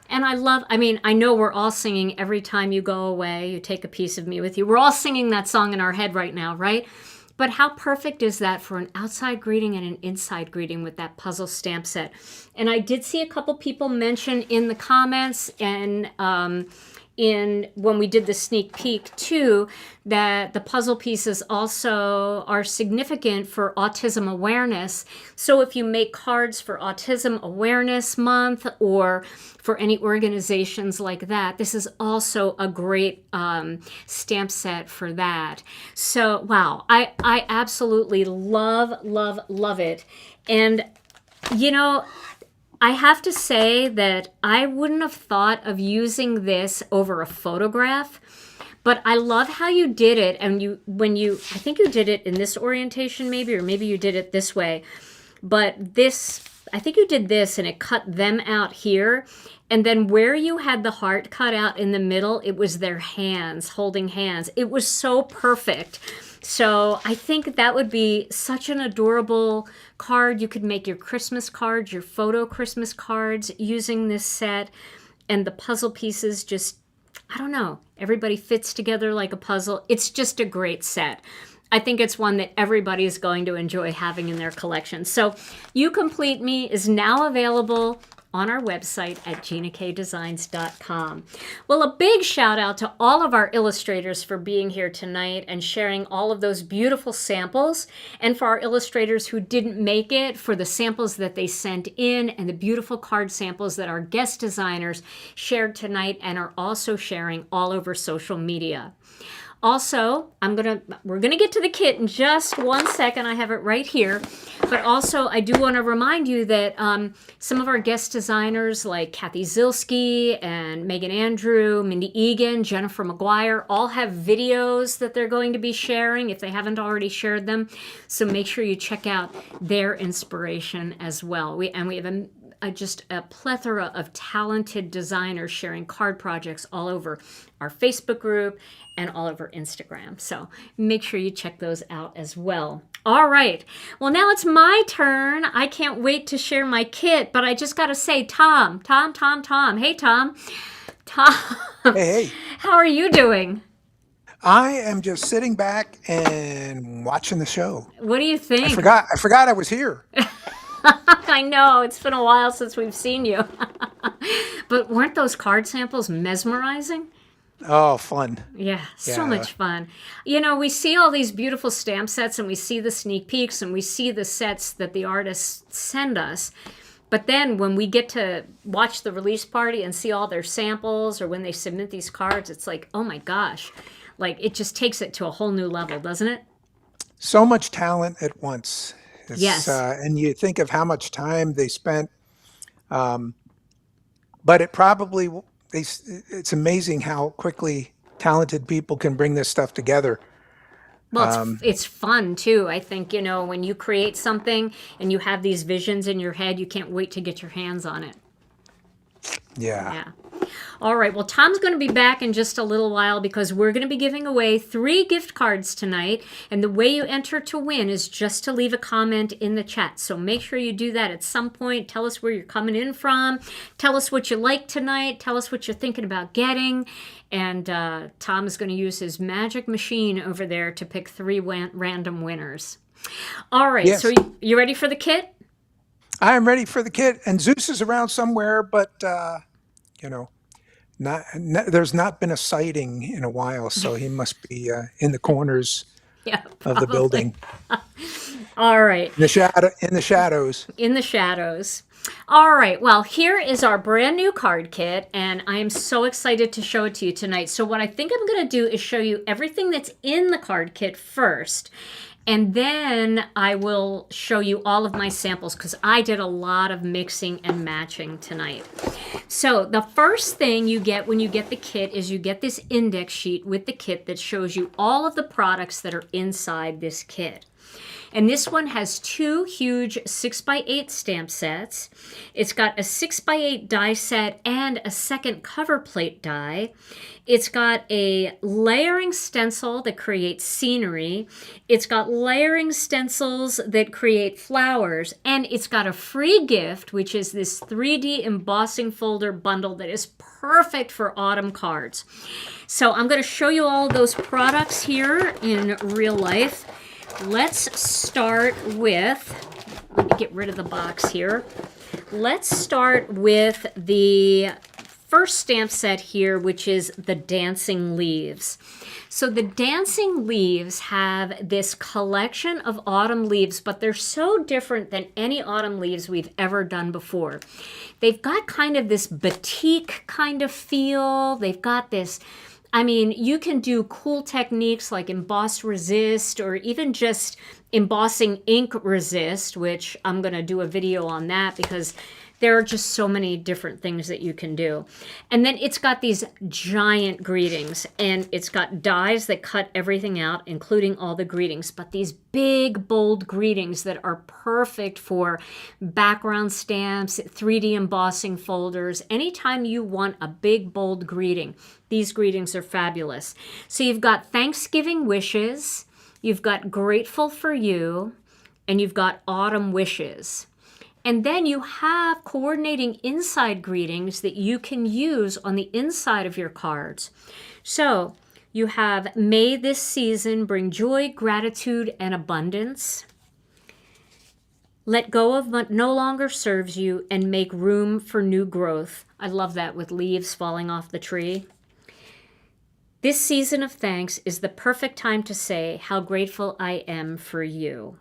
And I mean, I know we're all singing Every Time You Go Away, You Take a Piece of Me With You. We're all singing that song in our head right now, right? But how perfect is that for an outside greeting and an inside greeting with that puzzle stamp set? And I did see a couple people mention in the comments and in when we did the sneak peek too, that the puzzle pieces also are significant for autism awareness. So if you make cards for Autism Awareness Month or for any organizations like that, this is also a great stamp set for that. So wow, I absolutely love it. And you know, I have to say that I wouldn't have thought of using this over a photograph, but I love how you did it. And I think you did it in this orientation maybe, or maybe you did it this way, but I think you did this and it cut them out here. And then where you had the heart cut out in the middle, it was their hands, holding hands. It was so perfect. So I think that would be such an adorable card. You could make your Christmas cards, your photo Christmas cards using this set. And the puzzle pieces just, I don't know, everybody fits together like a puzzle. It's just a great set. I think it's one that everybody is going to enjoy having in their collection. So You Complete Me is now available on our website at ginakdesigns.com. Well, a big shout out to all of our illustrators for being here tonight and sharing all of those beautiful samples, and for our illustrators who didn't make it, for the samples that they sent in and the beautiful card samples that our guest designers shared tonight and are also sharing all over social media. Also, we're gonna get to the kit in just 1 second. I have it right here. But also, I do want to remind you that some of our guest designers like Kathy Zilski and Megan Andrew, Mindy Egan, Jennifer McGuire, all have videos that they're going to be sharing if they haven't already shared them. So make sure you check out their inspiration as well. We have just a plethora of talented designers sharing card projects all over our Facebook group and all over Instagram. So make sure you check those out as well. All right. Well, now it's my turn. I can't wait to share my kit, but I just got to say, Tom. Hey, Tom. Hey. How are you doing? I am just sitting back and watching the show. What do you think? I forgot I was here. I know, it's been a while since we've seen you. But weren't those card samples mesmerizing? Oh, fun. Yeah, so Yeah. much fun. You know, we see all these beautiful stamp sets and we see the sneak peeks and we see the sets that the artists send us. But then when we get to watch the release party and see all their samples, or when they submit these cards, it's like, oh my gosh. Like, it just takes it to a whole new level, doesn't it? So much talent at once. Yes. And you think of how much time they spent. But it probably, it's amazing how quickly talented people can bring this stuff together. Well, it's fun too. I think, you know, when you create something and you have these visions in your head, you can't wait to get your hands on it. Yeah. All right. Well, Tom's going to be back in just a little while because we're going to be giving away 3 gift cards tonight. And the way you enter to win is just to leave a comment in the chat. So make sure you do that at some point. Tell us where you're coming in from. Tell us what you like tonight. Tell us what you're thinking about getting. And Tom is going to use his magic machine over there to pick 3 random winners. All right. Yes. So you ready for the kit? I am ready for the kit. And Zeus is around somewhere, but, you know, there's not been a sighting in a while, so he must be in the corners of the building. All right. In the shadows. In the shadows. All right. Well, here is our brand new card kit, and I am so excited to show it to you tonight. So what I think I'm going to do is show you everything that's in the card kit first. And then I will show you all of my samples because I did a lot of mixing and matching tonight. So the first thing you get when you get the kit is you get this index sheet with the kit that shows you all of the products that are inside this kit. And this one has 2 huge 6x8 stamp sets. It's got a 6x8 die set and a second cover plate die. It's got a layering stencil that creates scenery. It's got layering stencils that create flowers. And it's got a free gift, which is this 3D embossing folder bundle that is perfect for autumn cards. So I'm going to show you all those products here in real life. Let's start with, let me get rid of the box here. Let's start with the first stamp set here, which is the Dancing Leaves. So the Dancing Leaves have this collection of autumn leaves, but they're so different than any autumn leaves we've ever done before. They've got kind of this batik kind of feel. They've got this, I mean, you can do cool techniques like emboss resist, or even just embossing ink resist, which I'm going to do a video on that because there are just so many different things that you can do. And then it's got these giant greetings, and it's got dies that cut everything out, including all the greetings, but these big, bold greetings that are perfect for background stamps, 3D embossing folders. Anytime you want a big, bold greeting, these greetings are fabulous. So you've got Thanksgiving wishes, you've got grateful for you, and you've got autumn wishes. And then you have coordinating inside greetings that you can use on the inside of your cards. So you have, may this season bring joy, gratitude, and abundance. Let go of what no longer serves you and make room for new growth. I love that with leaves falling off the tree. This season of thanks is the perfect time to say how grateful I am for you.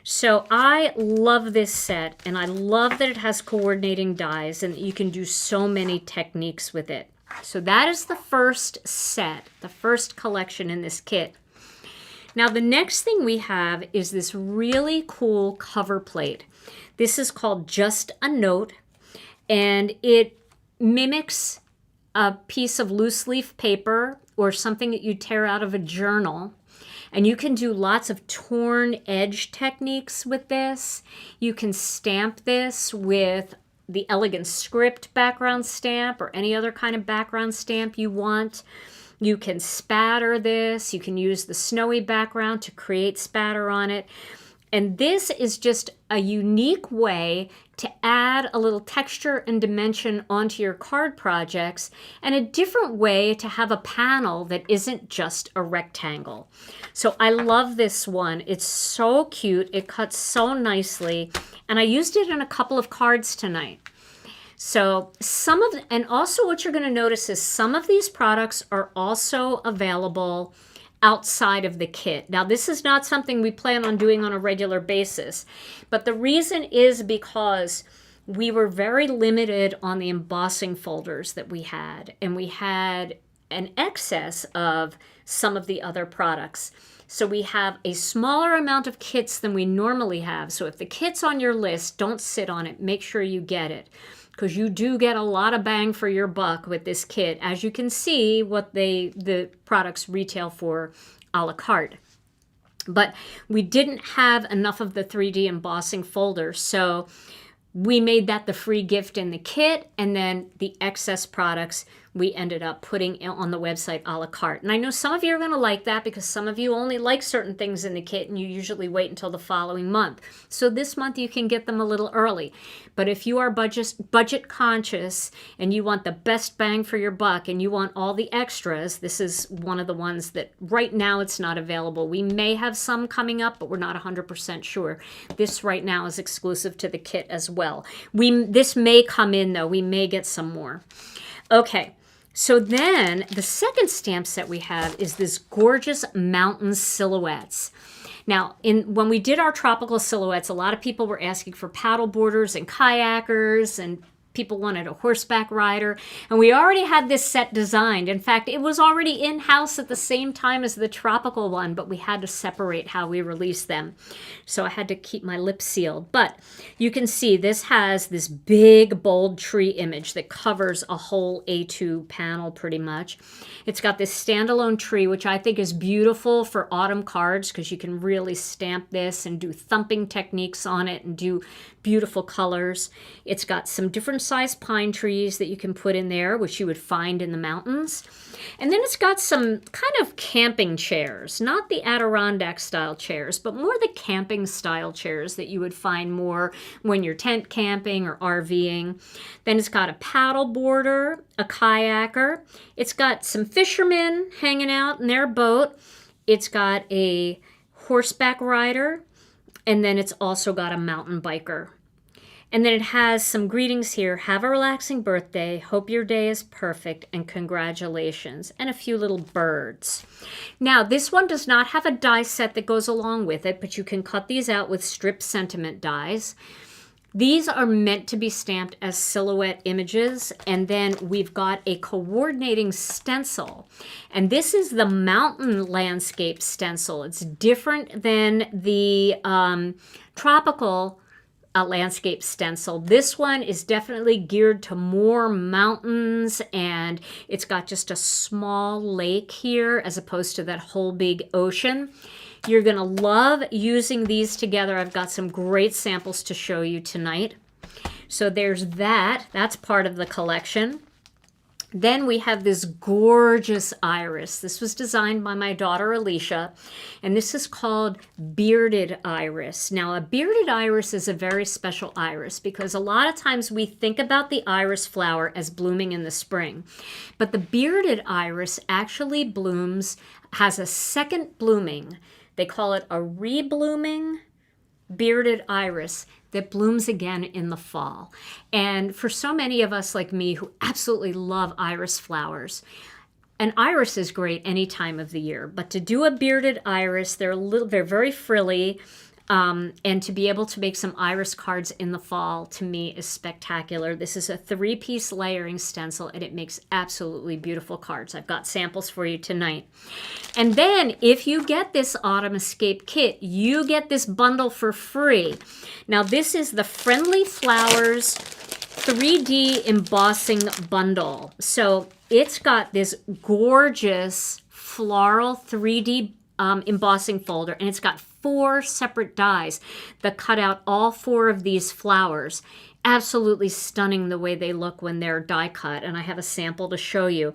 So I love this set, and I love that it has coordinating dies and that you can do so many techniques with it. So that is the first set, the first collection in this kit. Now the next thing we have is this really cool cover plate. This is called Just a Note, and it mimics a piece of loose leaf paper or something that you tear out of a journal. And you can do lots of torn edge techniques with this. You can stamp this with the Elegant Script background stamp or any other kind of background stamp you want. You can spatter this. You can use the snowy background to create spatter on it. And this is just a unique way to add a little texture and dimension onto your card projects, and a different way to have a panel that isn't just a rectangle. So I love this one. It's so cute. It cuts so nicely. And I used it in a couple of cards tonight. So and also what you're going to notice is some of these products are also available outside of the kit. Now, this is not something we plan on doing on a regular basis, but the reason is because we were very limited on the embossing folders that we had, and we had an excess of some of the other products. So we have a smaller amount of kits than we normally have. So if the kit's on your list, don't sit on it. Make sure you get it, because you do get a lot of bang for your buck with this kit. As you can see, what the products retail for a la carte. But we didn't have enough of the 3D embossing folder, so we made that the free gift in the kit, and then the excess products we ended up putting on the website a la carte. And I know some of you are going to like that because some of you only like certain things in the kit and you usually wait until the following month. So this month you can get them a little early. But if you are budget conscious and you want the best bang for your buck and you want all the extras, this is one of the ones that right now it's not available. We may have some coming up, but we're not 100% sure. This right now is exclusive to the kit as well. This may come in though. We may get some more. Okay. So then the second stamp set we have is this gorgeous mountain silhouettes. Now, when we did our tropical silhouettes, a lot of people were asking for paddle boarders and kayakers and people wanted a horseback rider, and we already had this set designed. In fact, it was already in-house at the same time as the tropical one, but we had to separate how we released them. So I had to keep my lips sealed. But you can see this has this big, bold tree image that covers a whole A2 panel pretty much. It's got this standalone tree, which I think is beautiful for autumn cards because you can really stamp this and do thumping techniques on it and do beautiful colors. It's got some different sized pine trees that you can put in there, which you would find in the mountains. And then it's got some kind of camping chairs, not the Adirondack style chairs, but more the camping style chairs that you would find more when you're tent camping or RVing. Then it's got a paddle boarder, a kayaker. It's got some fishermen hanging out in their boat. It's got a horseback rider. And then it's also got a mountain biker. And then it has some greetings here. Have a relaxing birthday. Hope your day is perfect. And congratulations. And a few little birds. Now, this one does not have a die set that goes along with it, but you can cut these out with strip sentiment dies. These are meant to be stamped as silhouette images, and then we've got a coordinating stencil. And this is the mountain landscape stencil. It's different than the tropical landscape stencil. This one is definitely geared to more mountains, and it's got just a small lake here as opposed to that whole big ocean. You're going to love using these together. I've got some great samples to show you tonight. So there's that. That's part of the collection. Then we have this gorgeous iris. This was designed by my daughter Alicia, and this is called bearded iris. Now, a bearded iris is a very special iris because a lot of times we think about the iris flower as blooming in the spring, but the bearded iris actually blooms, has a second blooming. They call it a reblooming bearded iris that blooms again in the fall. And for so many of us like me who absolutely love iris flowers, an iris is great any time of the year, but to do a bearded iris, they're very frilly, and to be able to make some iris cards in the fall, to me, is spectacular. This is a 3-piece layering stencil, and it makes absolutely beautiful cards. I've got samples for you tonight. And then, if you get this Autumn Escape kit, you get this bundle for free. Now, this is the Friendly Flowers 3D embossing bundle. So, it's got this gorgeous floral 3D embossing folder, and it's got 4 separate dies that cut out all 4 of these flowers. Absolutely stunning the way they look when they're die cut, and I have a sample to show you.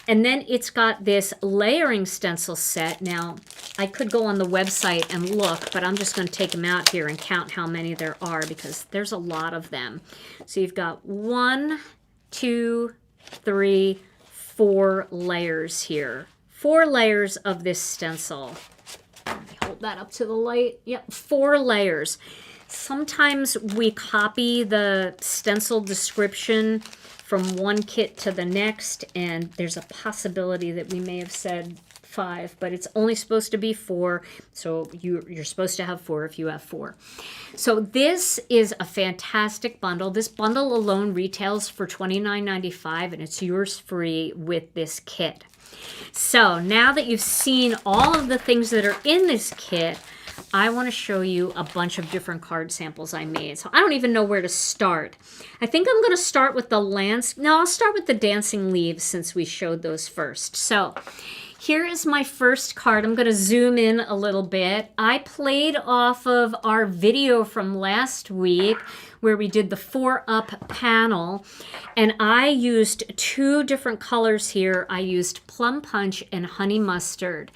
And then it's got this layering stencil set. Now, I could go on the website and look, but I'm just going to take them out here and count how many there are because there's a lot of them. So you've got 1, 2, 3, 4 layers here. 4 layers of this stencil. Let me hold that up to the light. Yep, 4 layers. Sometimes we copy the stencil description from one kit to the next, and there's a possibility that we may have said 5, but it's only supposed to be 4, so you're supposed to have 4 if you have 4. So this is a fantastic bundle. This bundle alone retails for $29.95, and it's yours free with this kit. So now that you've seen all of the things that are in this kit, I want to show you a bunch of different card samples I made. So I don't even know where to start. I think I'm going to start with I'll start with the dancing leaves since we showed those first. So here is my first card. I'm going to zoom in a little bit. I played off of our video from last week where we did the 4-up panel, and I used 2 different colors here. I used Plum Punch and Honey Mustard.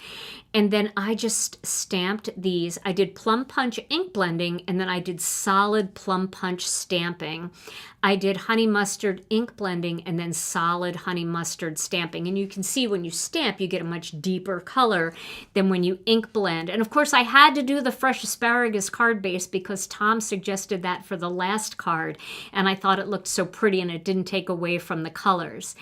And then I just stamped these. I did Plum Punch ink blending, and then I did solid Plum Punch stamping. I did Honey Mustard ink blending, and then solid Honey Mustard stamping. And you can see when you stamp, you get a much deeper color than when you ink blend. And of course, I had to do the fresh asparagus card base because Tom suggested that for the last card, and I thought it looked so pretty and it didn't take away from the colors.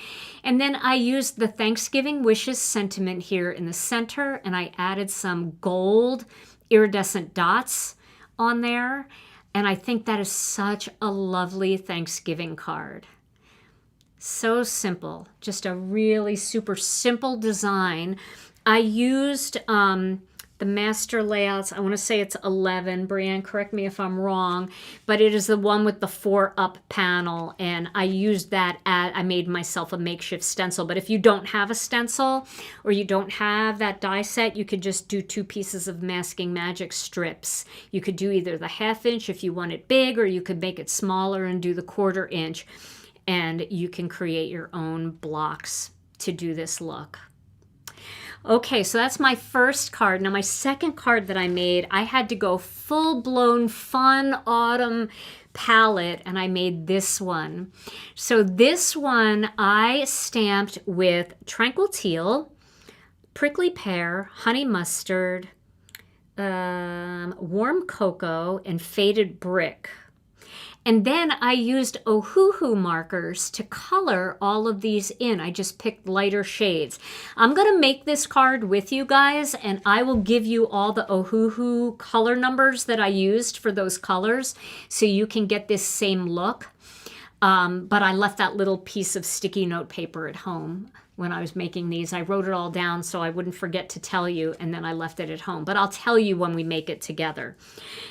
And then I used the Thanksgiving Wishes sentiment here in the center, and I added some gold iridescent dots on there. And I think that is such a lovely Thanksgiving card. So simple, just a really super simple design. I used the master layouts. I want to say it's 11. Brianne, correct me if I'm wrong, but it is the one with the 4-up panel, and I used that I made myself a makeshift stencil. But if you don't have a stencil or you don't have that die set, you could just do 2 pieces of Masking Magic strips. You could do either the 1/2 inch if you want it big, or you could make it smaller and do the 1/4 inch, and you can create your own blocks to do this look. Okay, so that's my first card. Now my second card that I made, I had to go full-blown fun autumn palette, and I made this one. So this one I stamped with Tranquil Teal, Prickly Pear, Honey Mustard, Warm Cocoa, and Faded Brick. And then I used Ohuhu markers to color all of these in. I just picked lighter shades. I'm going to make this card with you guys, and I will give you all the Ohuhu color numbers that I used for those colors so you can get this same look. But I left that little piece of sticky note paper at home when I was making these. I wrote it all down so I wouldn't forget to tell you, and then I left it at home. But I'll tell you when we make it together.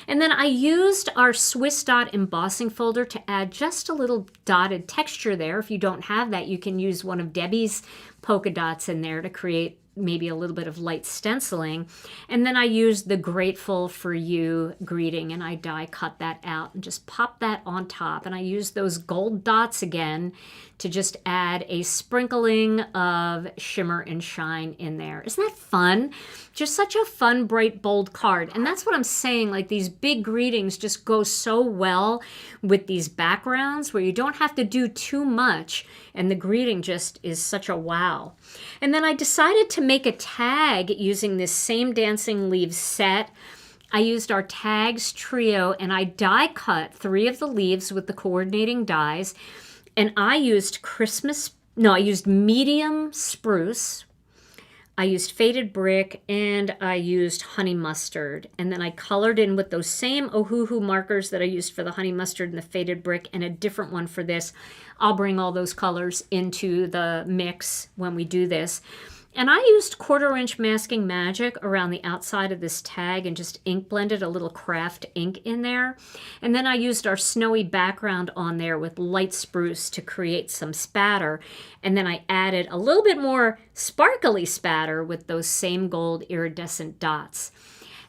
And then I used our Swiss Dot embossing folder to add just a little dotted texture there. If you don't have that, you can use one of Debbie's polka dots in there to create maybe a little bit of light stenciling. And then I used the Grateful for You greeting, and I die cut that out and just pop that on top. And I used those gold dots again to just add a sprinkling of shimmer and shine in there. Isn't that fun? Just such a fun, bright, bold card. And that's what I'm saying, like these big greetings just go so well with these backgrounds where you don't have to do too much, and the greeting just is such a wow. And then I decided to make a tag using this same Dancing Leaves set. I used our tags trio, and I die cut 3 of the leaves with the coordinating dies. And I used I used medium spruce, I used faded brick, and I used honey mustard. And then I colored in with those same Ohuhu markers that I used for the honey mustard and the faded brick, and a different one for this. I'll bring all those colors into the mix when we do this. And I used 1/4 inch Masking Magic around the outside of this tag and just ink blended a little craft ink in there. And then I used our snowy background on there with light spruce to create some spatter. And then I added a little bit more sparkly spatter with those same gold iridescent dots.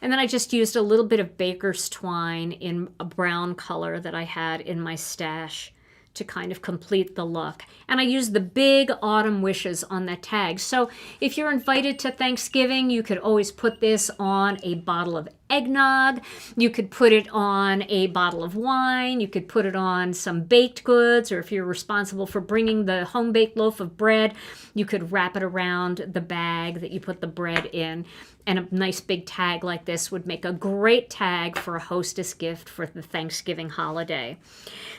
And then I just used a little bit of baker's twine in a brown color that I had in my stash to kind of complete the look. And I used the big autumn wishes on that tag. So if you're invited to Thanksgiving, you could always put this on a bottle of eggnog. You could put it on a bottle of wine. You could put it on some baked goods, or if you're responsible for bringing the home-baked loaf of bread, you could wrap it around the bag that you put the bread in. And a nice big tag like this would make a great tag for a hostess gift for the Thanksgiving holiday.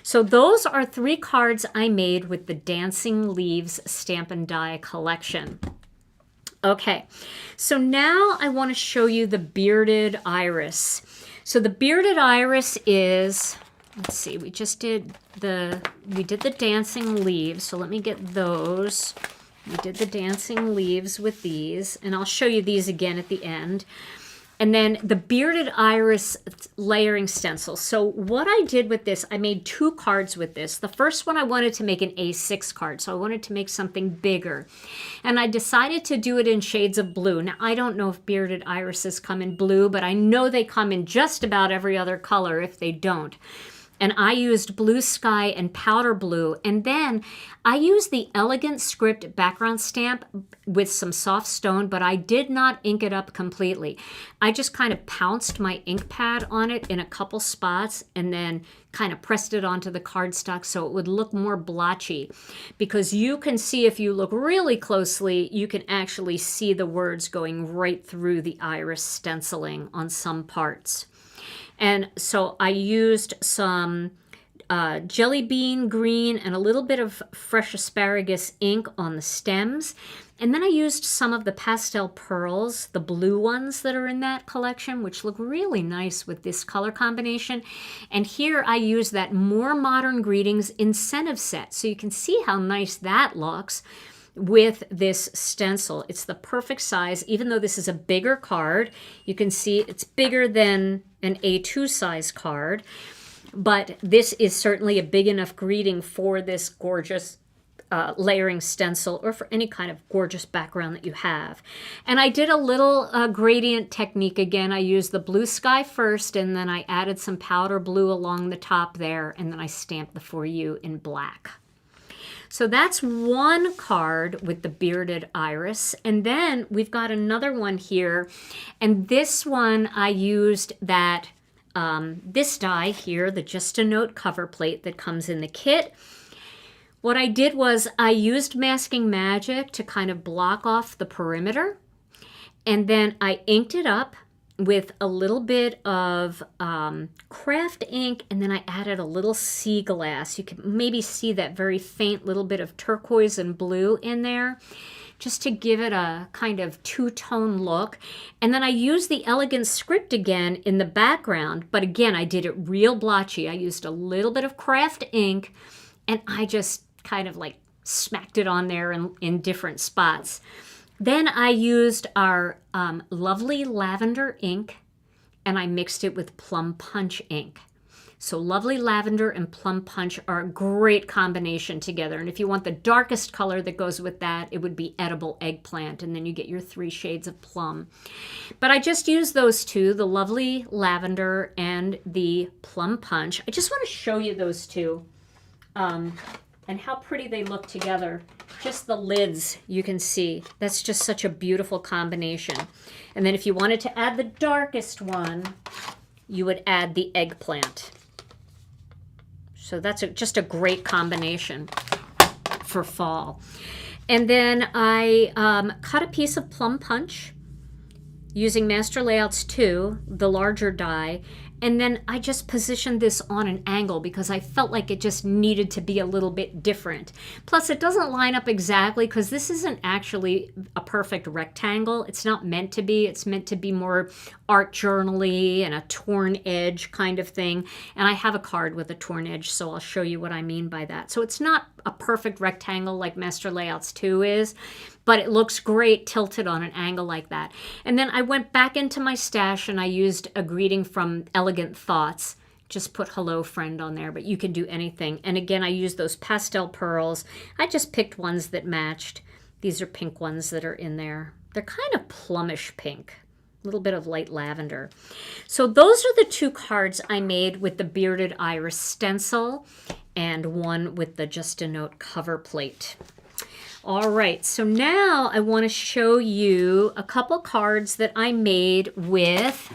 So those are 3 cards I made with the Dancing Leaves Stamp and Die collection. Okay, so now I want to show you the Bearded Iris. So the Bearded Iris is, let's see, we did the Dancing Leaves, so let me get those. We did the Dancing Leaves with these, and I'll show you these again at the end. And then the Bearded Iris layering stencil. So what I did with this, I made 2 cards with this. The first one I wanted to make an A6 card, so I wanted to make something bigger. And I decided to do it in shades of blue. Now, I don't know if Bearded Irises come in blue, but I know they come in just about every other color if they don't. And I used Blue Sky and Powder Blue. And then I used the Elegant Script background stamp with some soft stone, but I did not ink it up completely. I just kind of pounced my ink pad on it in a couple spots and then kind of pressed it onto the cardstock so it would look more blotchy. Because you can see, if you look really closely, you can actually see the words going right through the iris stenciling on some parts. And so I used some jelly bean green and a little bit of fresh asparagus ink on the stems. And then I used some of the pastel pearls, the blue ones that are in that collection, which look really nice with this color combination. And here I use that More Modern Greetings incentive set. So you can see how nice that looks with this stencil. It's the perfect size. Even though this is a bigger card, you can see it's bigger than an A2 size card. But this is certainly a big enough greeting for this gorgeous layering stencil, or for any kind of gorgeous background that you have. And I did a little gradient technique again. I used the blue sky first, and then I added some powder blue along the top there, and then I stamped the For You in black. So that's one card with the bearded iris. And then we've got another one here, and this one I used that this die here, the Just a Note cover plate that comes in the kit. What I did was I used Masking Magic to kind of block off the perimeter, and then I inked it up with a little bit of craft ink, and then I added a little sea glass. You can maybe see that very faint little bit of turquoise and blue in there, just to give it a kind of two-tone look. And then I used the Elegant Script again in the background, but again, I did it real blotchy. I used a little bit of craft ink, and I just kind of like smacked it on there in different spots. Then I used our lovely lavender ink, and I mixed it with Plum Punch ink. So Lovely Lavender and Plum Punch are a great combination together. And if you want the darkest color that goes with that, it would be Edible Eggplant, and then you get your 3 shades of plum. But I just used those two, the Lovely Lavender and the Plum Punch. I just want to show you those two. And how pretty they look together. Just the lids, you can see. That's just such a beautiful combination. And then if you wanted to add the darkest one, you would add the eggplant. So that's just a great combination for fall. And then I cut a piece of Plum Punch using Master Layouts 2, the larger die, and then I just positioned this on an angle because I felt like it just needed to be a little bit different. Plus, it doesn't line up exactly because this isn't actually a perfect rectangle. It's not meant to be. It's meant to be more art journal-y and a torn edge kind of thing. And I have a card with a torn edge, so I'll show you what I mean by that. So it's not a perfect rectangle like Master Layouts 2 is, but it looks great tilted on an angle like that. And then I went back into my stash and I used a greeting from Elegant Thoughts. Just put Hello Friend on there, but you can do anything. And again, I used those pastel pearls. I just picked ones that matched. These are pink ones that are in there. They're kind of plumish pink, a little bit of light lavender. So those are the 2 cards I made with the Bearded Iris stencil and one with the Just a Note cover plate. All right, so now I want to show you a couple cards that I made with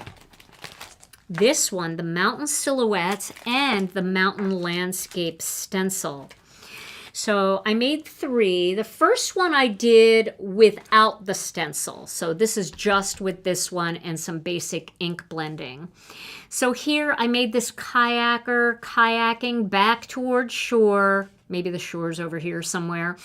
this one, the Mountain Silhouettes and the Mountain Landscape stencil. So I made 3. The first one I did without the stencil. So this is just with this one and some basic ink blending. So here I made this kayaker kayaking back towards shore. Maybe the shore's over here somewhere.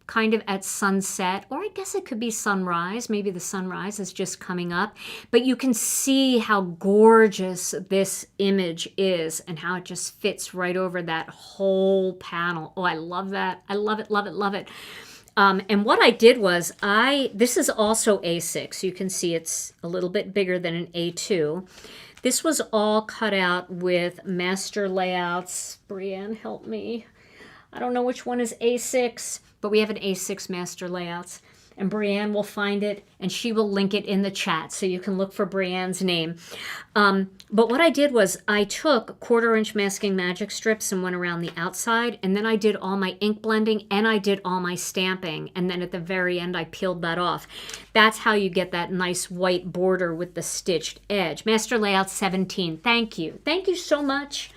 Kind of at sunset, or I guess it could be sunrise. Maybe the sunrise is just coming up. But you can see how gorgeous this image is and how it just fits right over that whole panel. Oh, I love that. I love it, love it, love it. And what I did was this is also A6. You can see it's a little bit bigger than an A2. This was all cut out with Master Layouts. Brienne, help me. I don't know which one is A6, but we have an A6 Master Layouts. And Brienne will find it, and she will link it in the chat, so you can look for Brienne's name. But what I did was I took 1/4" Masking Magic strips and went around the outside, and then I did all my ink blending, and I did all my stamping. And then at the very end, I peeled that off. That's how you get that nice white border with the stitched edge. Master Layout 17, thank you. Thank you so much.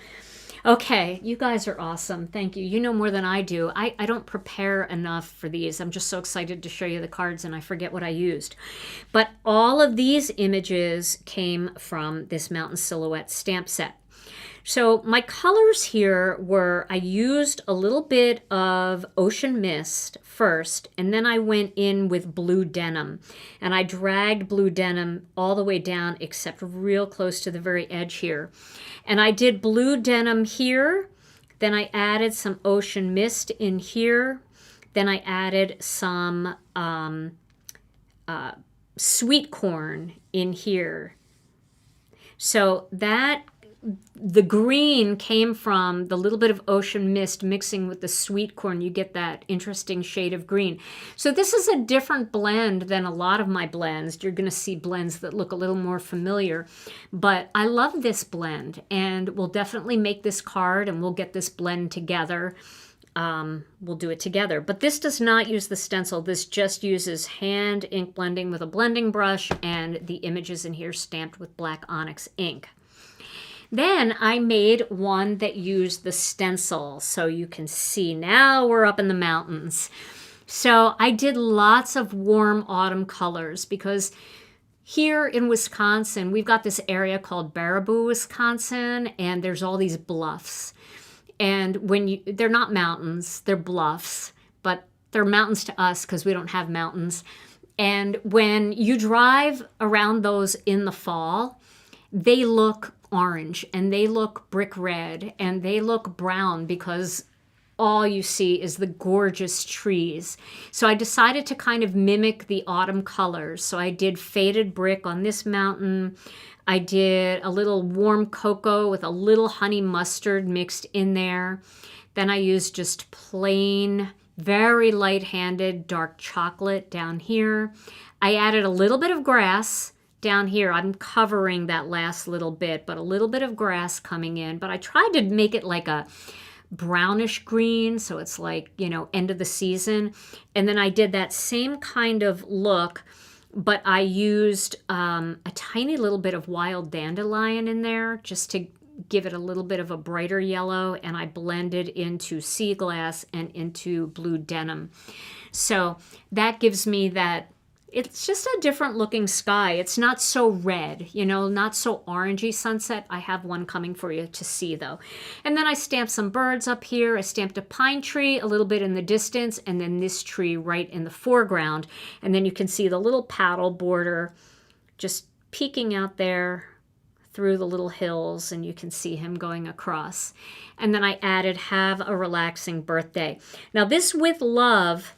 Okay, you guys are awesome. Thank you. You know more than I do. I don't prepare enough for these. I'm just so excited to show you the cards and I forget what I used. But all of these images came from this Mountain Silhouette stamp set. So my colors here were, I used a little bit of Ocean Mist first, and then I went in with blue denim. And I dragged blue denim all the way down except real close to the very edge here. And I did blue denim here, then I added some Ocean Mist in here, then I added some sweet corn in here. So that the green came from the little bit of Ocean Mist mixing with the sweet corn. You get that interesting shade of green. So this is a different blend than a lot of my blends. You're going to see blends that look a little more familiar. But I love this blend, and we'll definitely make this card and we'll get this blend together. We'll do it together. But this does not use the stencil. This just uses hand ink blending with a blending brush and the images in here stamped with black onyx ink. Then I made one that used the stencil, so you can see now we're up in the mountains. So I did lots of warm autumn colors because here in Wisconsin, we've got this area called Baraboo, Wisconsin, and there's all these bluffs. And they're not mountains, they're bluffs, but they're mountains to us because we don't have mountains. And when you drive around those in the fall, they look orange and they look brick red and they look brown because all you see is the gorgeous trees. So I decided to kind of mimic the autumn colors. So I did faded brick on this mountain. I did a little warm cocoa with a little honey mustard mixed in there. Then I used just plain, very light-handed dark chocolate down here. I added a little bit of grass down here. I'm covering that last little bit, but a little bit of grass coming in. But I tried to make it like a brownish green, so it's like, end of the season. And then I did that same kind of look, but I used a tiny little bit of wild dandelion in there just to give it a little bit of a brighter yellow, and I blended into sea glass and into blue denim. So that gives me that. It's just a different looking sky. It's not so red, not so orangey sunset. I have one coming for you to see though. And then I stamped some birds up here. I stamped a pine tree a little bit in the distance, and then this tree right in the foreground. And then you can see the little paddle border just peeking out there through the little hills, and you can see him going across. And then I added "Have a Relaxing Birthday." Now this "With Love,"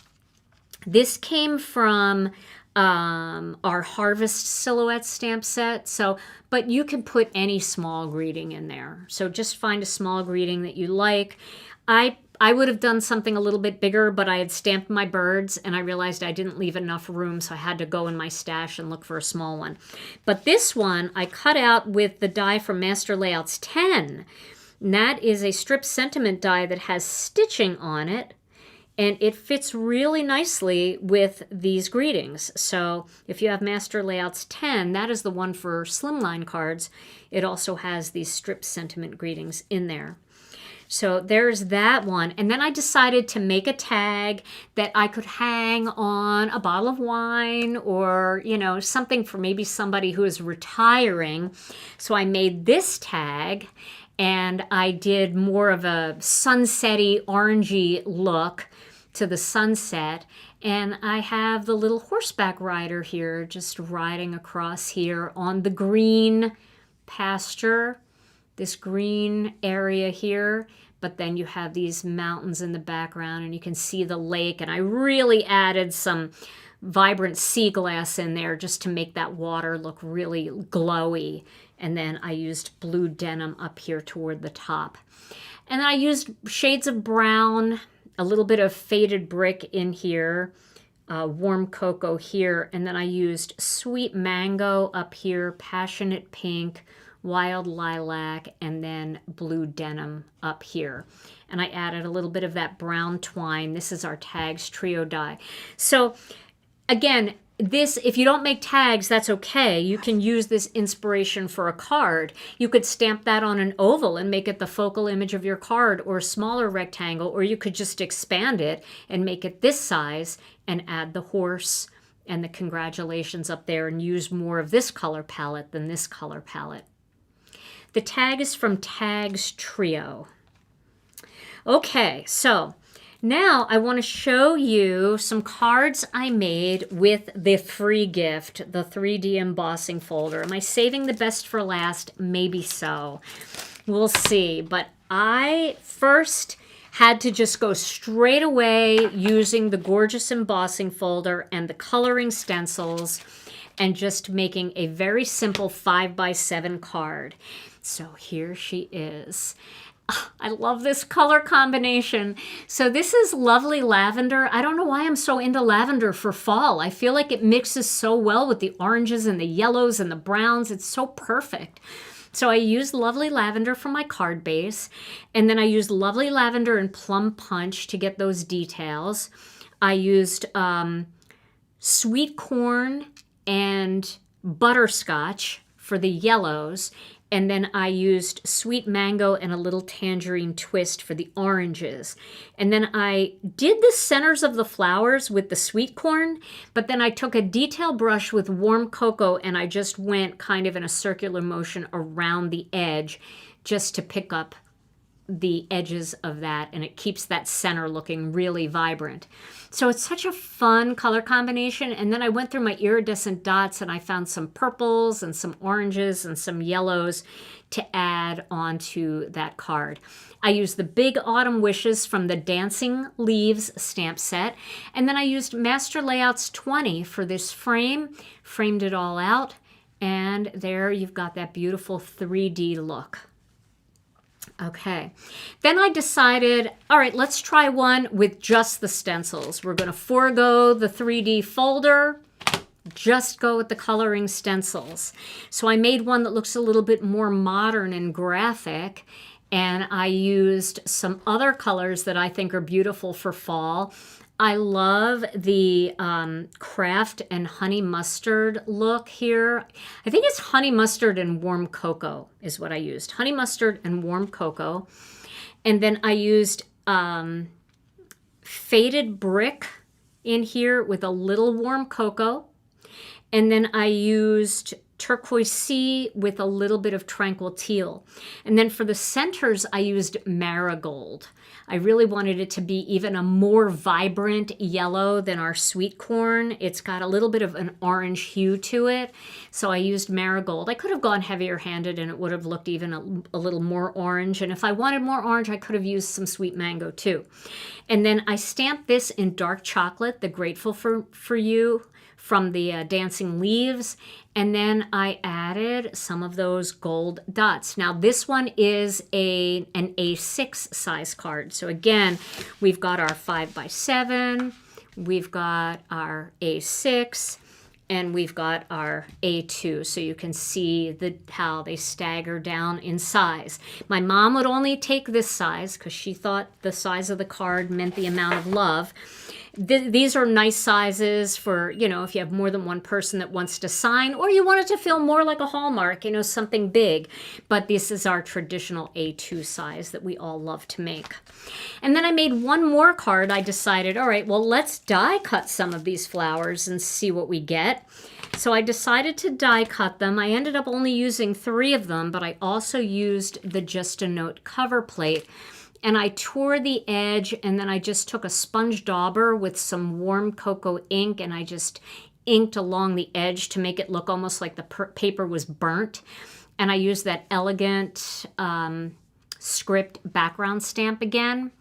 this came from our Harvest Silhouette stamp set. But you can put any small greeting in there. So just find a small greeting that you like. I would have done something a little bit bigger, but I had stamped my birds and I realized I didn't leave enough room, so I had to go in my stash and look for a small one. But this one I cut out with the die from Master Layouts 10. And that is a strip sentiment die that has stitching on it. And it fits really nicely with these greetings. So if you have Master Layouts 10, that is the one for slimline cards. It also has these strip sentiment greetings in there. So there's that one. And then I decided to make a tag that I could hang on a bottle of wine or, something for maybe somebody who is retiring. So I made this tag, and I did more of a sunsetty, orangey look to the sunset, and I have the little horseback rider here just riding across here on the green pasture, this green area here, but then you have these mountains in the background and you can see the lake, and I really added some vibrant sea glass in there just to make that water look really glowy. And then I used blue denim up here toward the top, and then I used shades of brown, a little bit of faded brick in here, warm cocoa here, and then I used sweet mango up here, passionate pink, wild lilac, and then blue denim up here. And I added a little bit of that brown twine. This is our Tags Trio die. So again, this, if you don't make tags, that's okay. You can use this inspiration for a card. You could stamp that on an oval and make it the focal image of your card, or a smaller rectangle, or you could just expand it and make it this size and add the horse and the congratulations up there and use more of this color palette than this color palette. The tag is from Tags Trio. Okay, so now I want to show you some cards I made with the free gift, the 3D embossing folder. Am I saving the best for last? Maybe so. We'll see. But I first had to just go straight away using the gorgeous embossing folder and the coloring stencils and just making a very simple 5x7 card. So here she is. I love this color combination. So this is Lovely Lavender. I don't know why I'm so into lavender for fall. I feel like it mixes so well with the oranges and the yellows and the browns. It's so perfect. So I used Lovely Lavender for my card base, and then I used Lovely Lavender and Plum Punch to get those details. I used sweet corn and butterscotch for the yellows, and then I used sweet mango and a little tangerine twist for the oranges. And then I did the centers of the flowers with the sweet corn, but then I took a detail brush with warm cocoa and I just went kind of in a circular motion around the edge just to pick up the edges of that, and it keeps that center looking really vibrant. So it's such a fun color combination. And then I went through my iridescent dots and I found some purples and some oranges and some yellows to add onto that card. I used the Big Autumn Wishes from the Dancing Leaves stamp set, and then I used Master Layouts 20 for this frame, framed it all out, and there you've got that beautiful 3D look. Okay, then I decided, all right, let's try one with just the stencils. We're going to forego the 3D folder, just go with the coloring stencils. So I made one that looks a little bit more modern and graphic, and I used some other colors that I think are beautiful for fall. I love the craft and honey mustard look here. I think it's honey mustard and warm cocoa is what I used. Honey mustard and warm cocoa. And then I used faded brick in here with a little warm cocoa. And then I used turquoise sea with a little bit of tranquil teal. And then for the centers, I used marigold. I really wanted it to be even a more vibrant yellow than our sweet corn. It's got a little bit of an orange hue to it. So I used marigold. I could have gone heavier handed and it would have looked even a little more orange. And if I wanted more orange, I could have used some sweet mango too. And then I stamped this in dark chocolate, the Grateful for You from the Dancing Leaves, and then I added some of those gold dots. Now this one is an A6 size card. So again, we've got our 5x7, we've got our A6, and we've got our A2, so you can see how they stagger down in size. My mom would only take this size because she thought the size of the card meant the amount of love. These are nice sizes for, you know, if you have more than one person that wants to sign, or you want it to feel more like a Hallmark, you know, something big. But this is our traditional A2 size that we all love to make. And then I made one more card. I decided, all right, well, let's die cut some of these flowers and see what we get. So I decided to die cut them. I ended up only using 3 of them, but I also used the Just a Note cover plate. And I tore the edge, and then I just took a sponge dauber with some warm cocoa ink, and I just inked along the edge to make it look almost like the paper was burnt. And I used that elegant script background stamp again.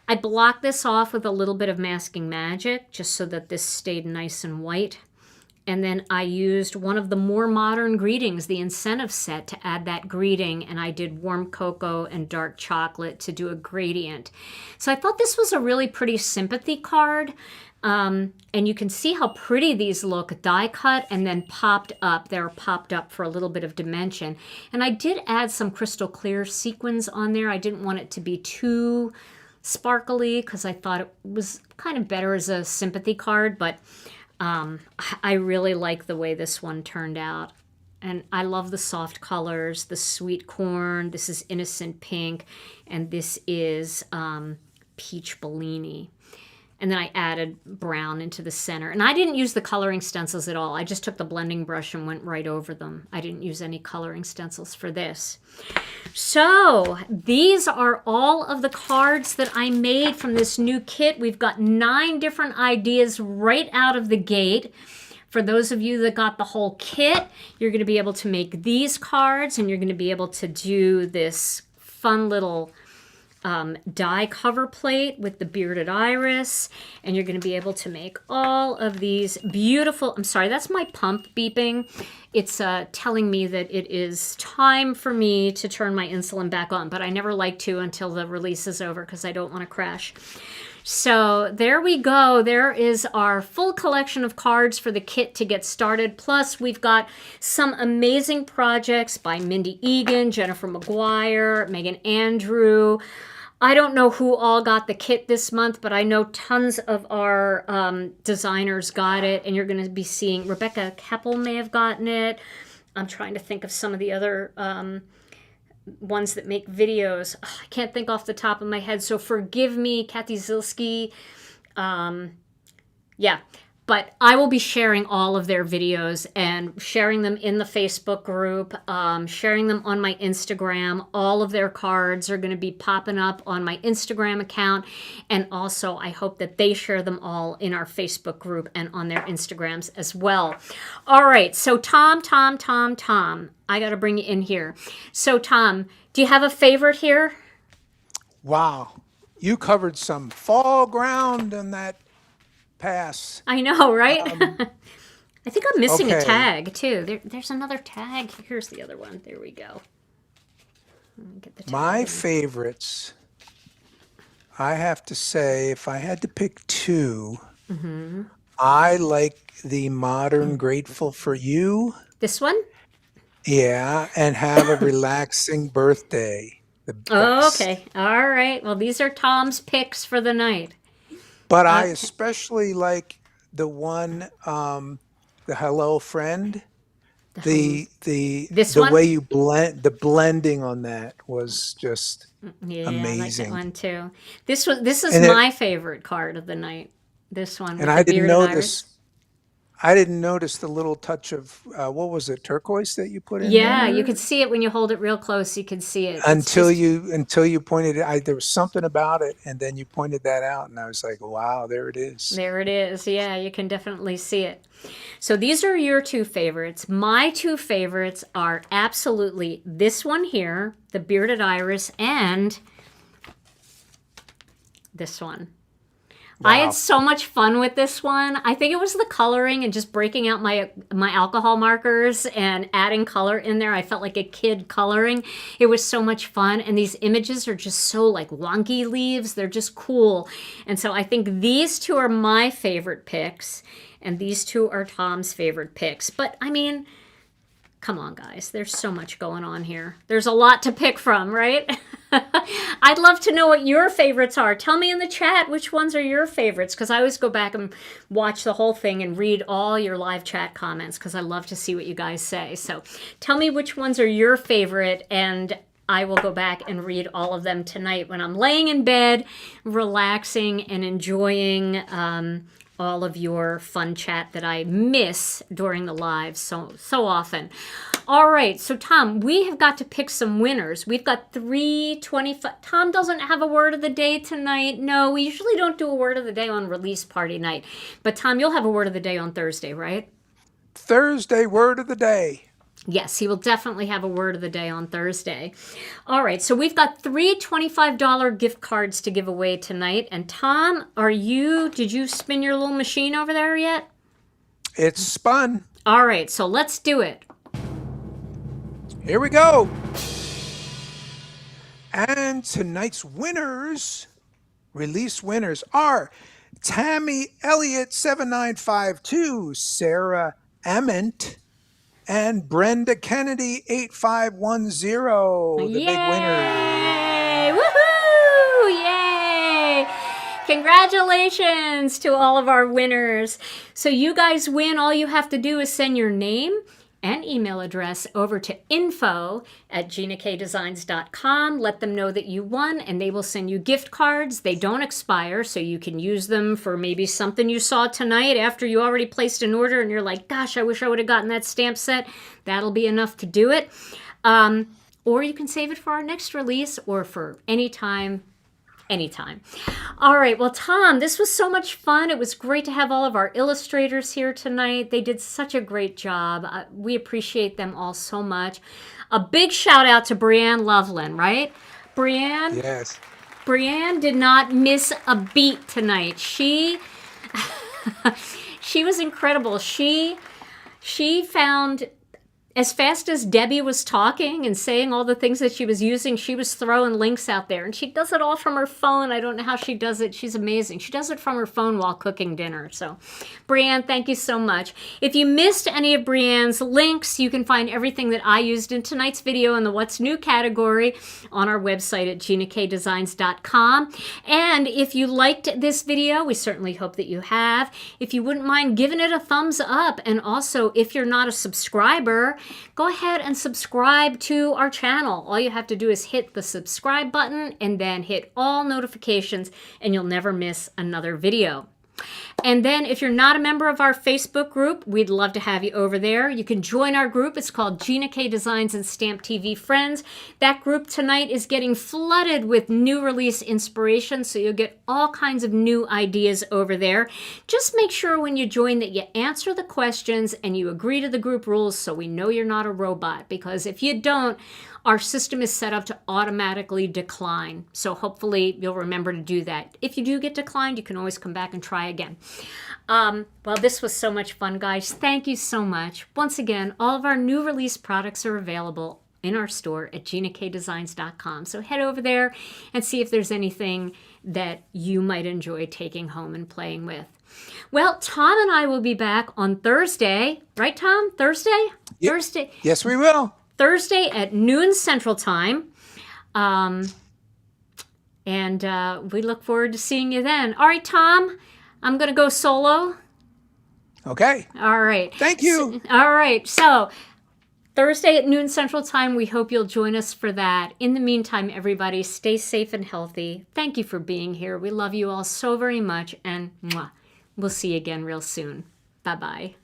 I blocked this off with a little bit of Masking Magic, just so that this stayed nice and white. And then I used one of the more modern greetings, the incentive set, to add that greeting. And I did warm cocoa and dark chocolate to do a gradient. So I thought this was a really pretty sympathy card. And you can see how pretty these look die cut and then popped up. They're popped up for a little bit of dimension. And I did add some crystal clear sequins on there. I didn't want it to be too sparkly because I thought it was kind of better as a sympathy card, but I really like the way this one turned out. And I love the soft colors, the sweet corn. This is Innocent Pink, and this is Peach Bellini. And then I added brown into the center. And I didn't use the coloring stencils at all. I just took the blending brush and went right over them. I didn't use any coloring stencils for this. So these are all of the cards that I made from this new kit. We've got 9 different ideas right out of the gate. For those of you that got the whole kit, you're going to be able to make these cards, and you're going to be able to do this fun little die cover plate with the bearded iris, and you're going to be able to make all of these beautiful, I'm sorry, that's my pump beeping. It's telling me that it is time for me to turn my insulin back on, but I never like to until the release is over because I don't want to crash. So there we go. There is our full collection of cards for the kit to get started. Plus, we've got some amazing projects by Mindy Egan, Jennifer McGuire, Megan Andrew. I don't know who all got the kit this month, but I know tons of our designers got it, and you're going to be seeing Rebecca Keppel may have gotten it. I'm trying to think of some of the other ones that make videos. I can't think off the top of my head, so forgive me, Kathy Zilski. Yeah, but I will be sharing all of their videos and sharing them in the Facebook group, sharing them on my Instagram. All of their cards are going to be popping up on my Instagram account, and also I hope that they share them all in our Facebook group and on their Instagrams as well. All right, so Tom, I got to bring you in here. So Tom, do you have a favorite here? Wow. You covered some fall ground on that pass. I know, right? I think I'm missing a Okay. tag too. There's another tag. Here's the other one. There we go. Let me get the tag. My favorites, I have to say, if I had to pick 2, I like the modern Grateful for You. This one? Yeah, and Have a Relaxing Birthday. The Oh, best. okay. All right. Well, these are Tom's picks for the night. But I especially like the one, the Hello Friend. The This the one? way you blend, the blending on that was just Yeah, I like that amazing. one too. This is And my favorite card of the night. This one with and the I didn't bearded iris. notice the little touch of what was it, turquoise that you put in Yeah, you there can see it when you hold it real close. You can see it. It's until just you pointed it. There was something about it, and then you pointed that out, and I was like, wow, there it is. there it is. Yeah, you can definitely see it. So these are your 2 favorites. My 2 favorites are absolutely this one here, the bearded iris, and this one. I Wow. had so much fun with this one. I think it was the coloring and just breaking out my alcohol markers and adding color in there. I felt like a kid coloring. It was so much fun. And these images are just so like wonky leaves. They're just cool. And so I think these 2 are my favorite picks. And these 2 are Tom's favorite picks. But I mean, come on, guys. There's so much going on here. There's a lot to pick from, right? I'd love to know what your favorites are. Tell me in the chat which ones are your favorites, because I always go back and watch the whole thing and read all your live chat comments because I love to see what you guys say. So tell me which ones are your favorite, and I will go back and read all of them tonight when I'm laying in bed, relaxing and enjoying all of your fun chat that I miss during the live so often. All right, so Tom, we have got to pick some winners. We've got 325. Tom doesn't have a word of the day tonight. No, we usually don't do a word of the day on release party night. But Tom, you'll have a word of the day on Thursday, right? Thursday word of the day. Yes, he will definitely have a word of the day on Thursday. All right, so we've got 3 $25 gift cards to give away tonight. And Tom, did you spin your little machine over there yet? It's spun. All right, so let's do it. Here we go. And tonight's release winners are Tammy Elliott 7952, Sarah Ament, and Brenda Kennedy 8510. The big winners. Yay! Woohoo! Yay! Congratulations to all of our winners. So you guys win. All you have to do is send your name, and email address over to info@ginakdesigns.com. Let them know that you won, and they will send you gift cards. They don't expire, so you can use them for maybe something you saw tonight after you already placed an order and you're like, gosh, I wish I would have gotten that stamp set. That'll be enough to do it. Or you can save it for our next release or for anytime. All right, well, Tom, this was so much fun. It was great to have all of our illustrators here tonight. They did such a great job. We appreciate them all so much. A big shout out to Brianne Loveland, right? Brianne? Yes. Brianne did not miss a beat tonight. She was incredible. She found, as fast as Debbie was talking and saying all the things that she was using, she was throwing links out there. And she does it all from her phone. I don't know how she does it. She's amazing. She does it from her phone while cooking dinner. So, Brianne, thank you so much. If you missed any of Brianne's links, you can find everything that I used in tonight's video in the What's New category on our website at ginakdesigns.com. And if you liked this video, we certainly hope that you have. If you wouldn't mind giving it a thumbs up, and also if you're not a subscriber, go ahead and subscribe to our channel. All you have to do is hit the subscribe button and then hit all notifications, and you'll never miss another video. And then if you're not a member of our Facebook group, we'd love to have you over there. You can join our group. It's called Gina K Designs and Stamp TV Friends. That group tonight is getting flooded with new release inspiration, so you'll get all kinds of new ideas over there. Just make sure when you join that you answer the questions and you agree to the group rules so we know you're not a robot, because if you don't, our system is set up to automatically decline. So hopefully you'll remember to do that. If you do get declined, you can always come back and try again. Well, this was so much fun, guys. Thank you so much. Once again, all of our new release products are available in our store at ginakdesigns.com. So head over there and see if there's anything that you might enjoy taking home and playing with. Well, Tom and I will be back on Thursday. Right, Tom? Thursday? Yep. Thursday. Yes, we will. Thursday at noon Central Time. And we look forward to seeing you then. All right, Tom, I'm going to go solo. Okay. All right. Thank you. All right. So Thursday at noon Central Time, we hope you'll join us for that. In the meantime, everybody, stay safe and healthy. Thank you for being here. We love you all so very much. And we'll see you again real soon. Bye-bye.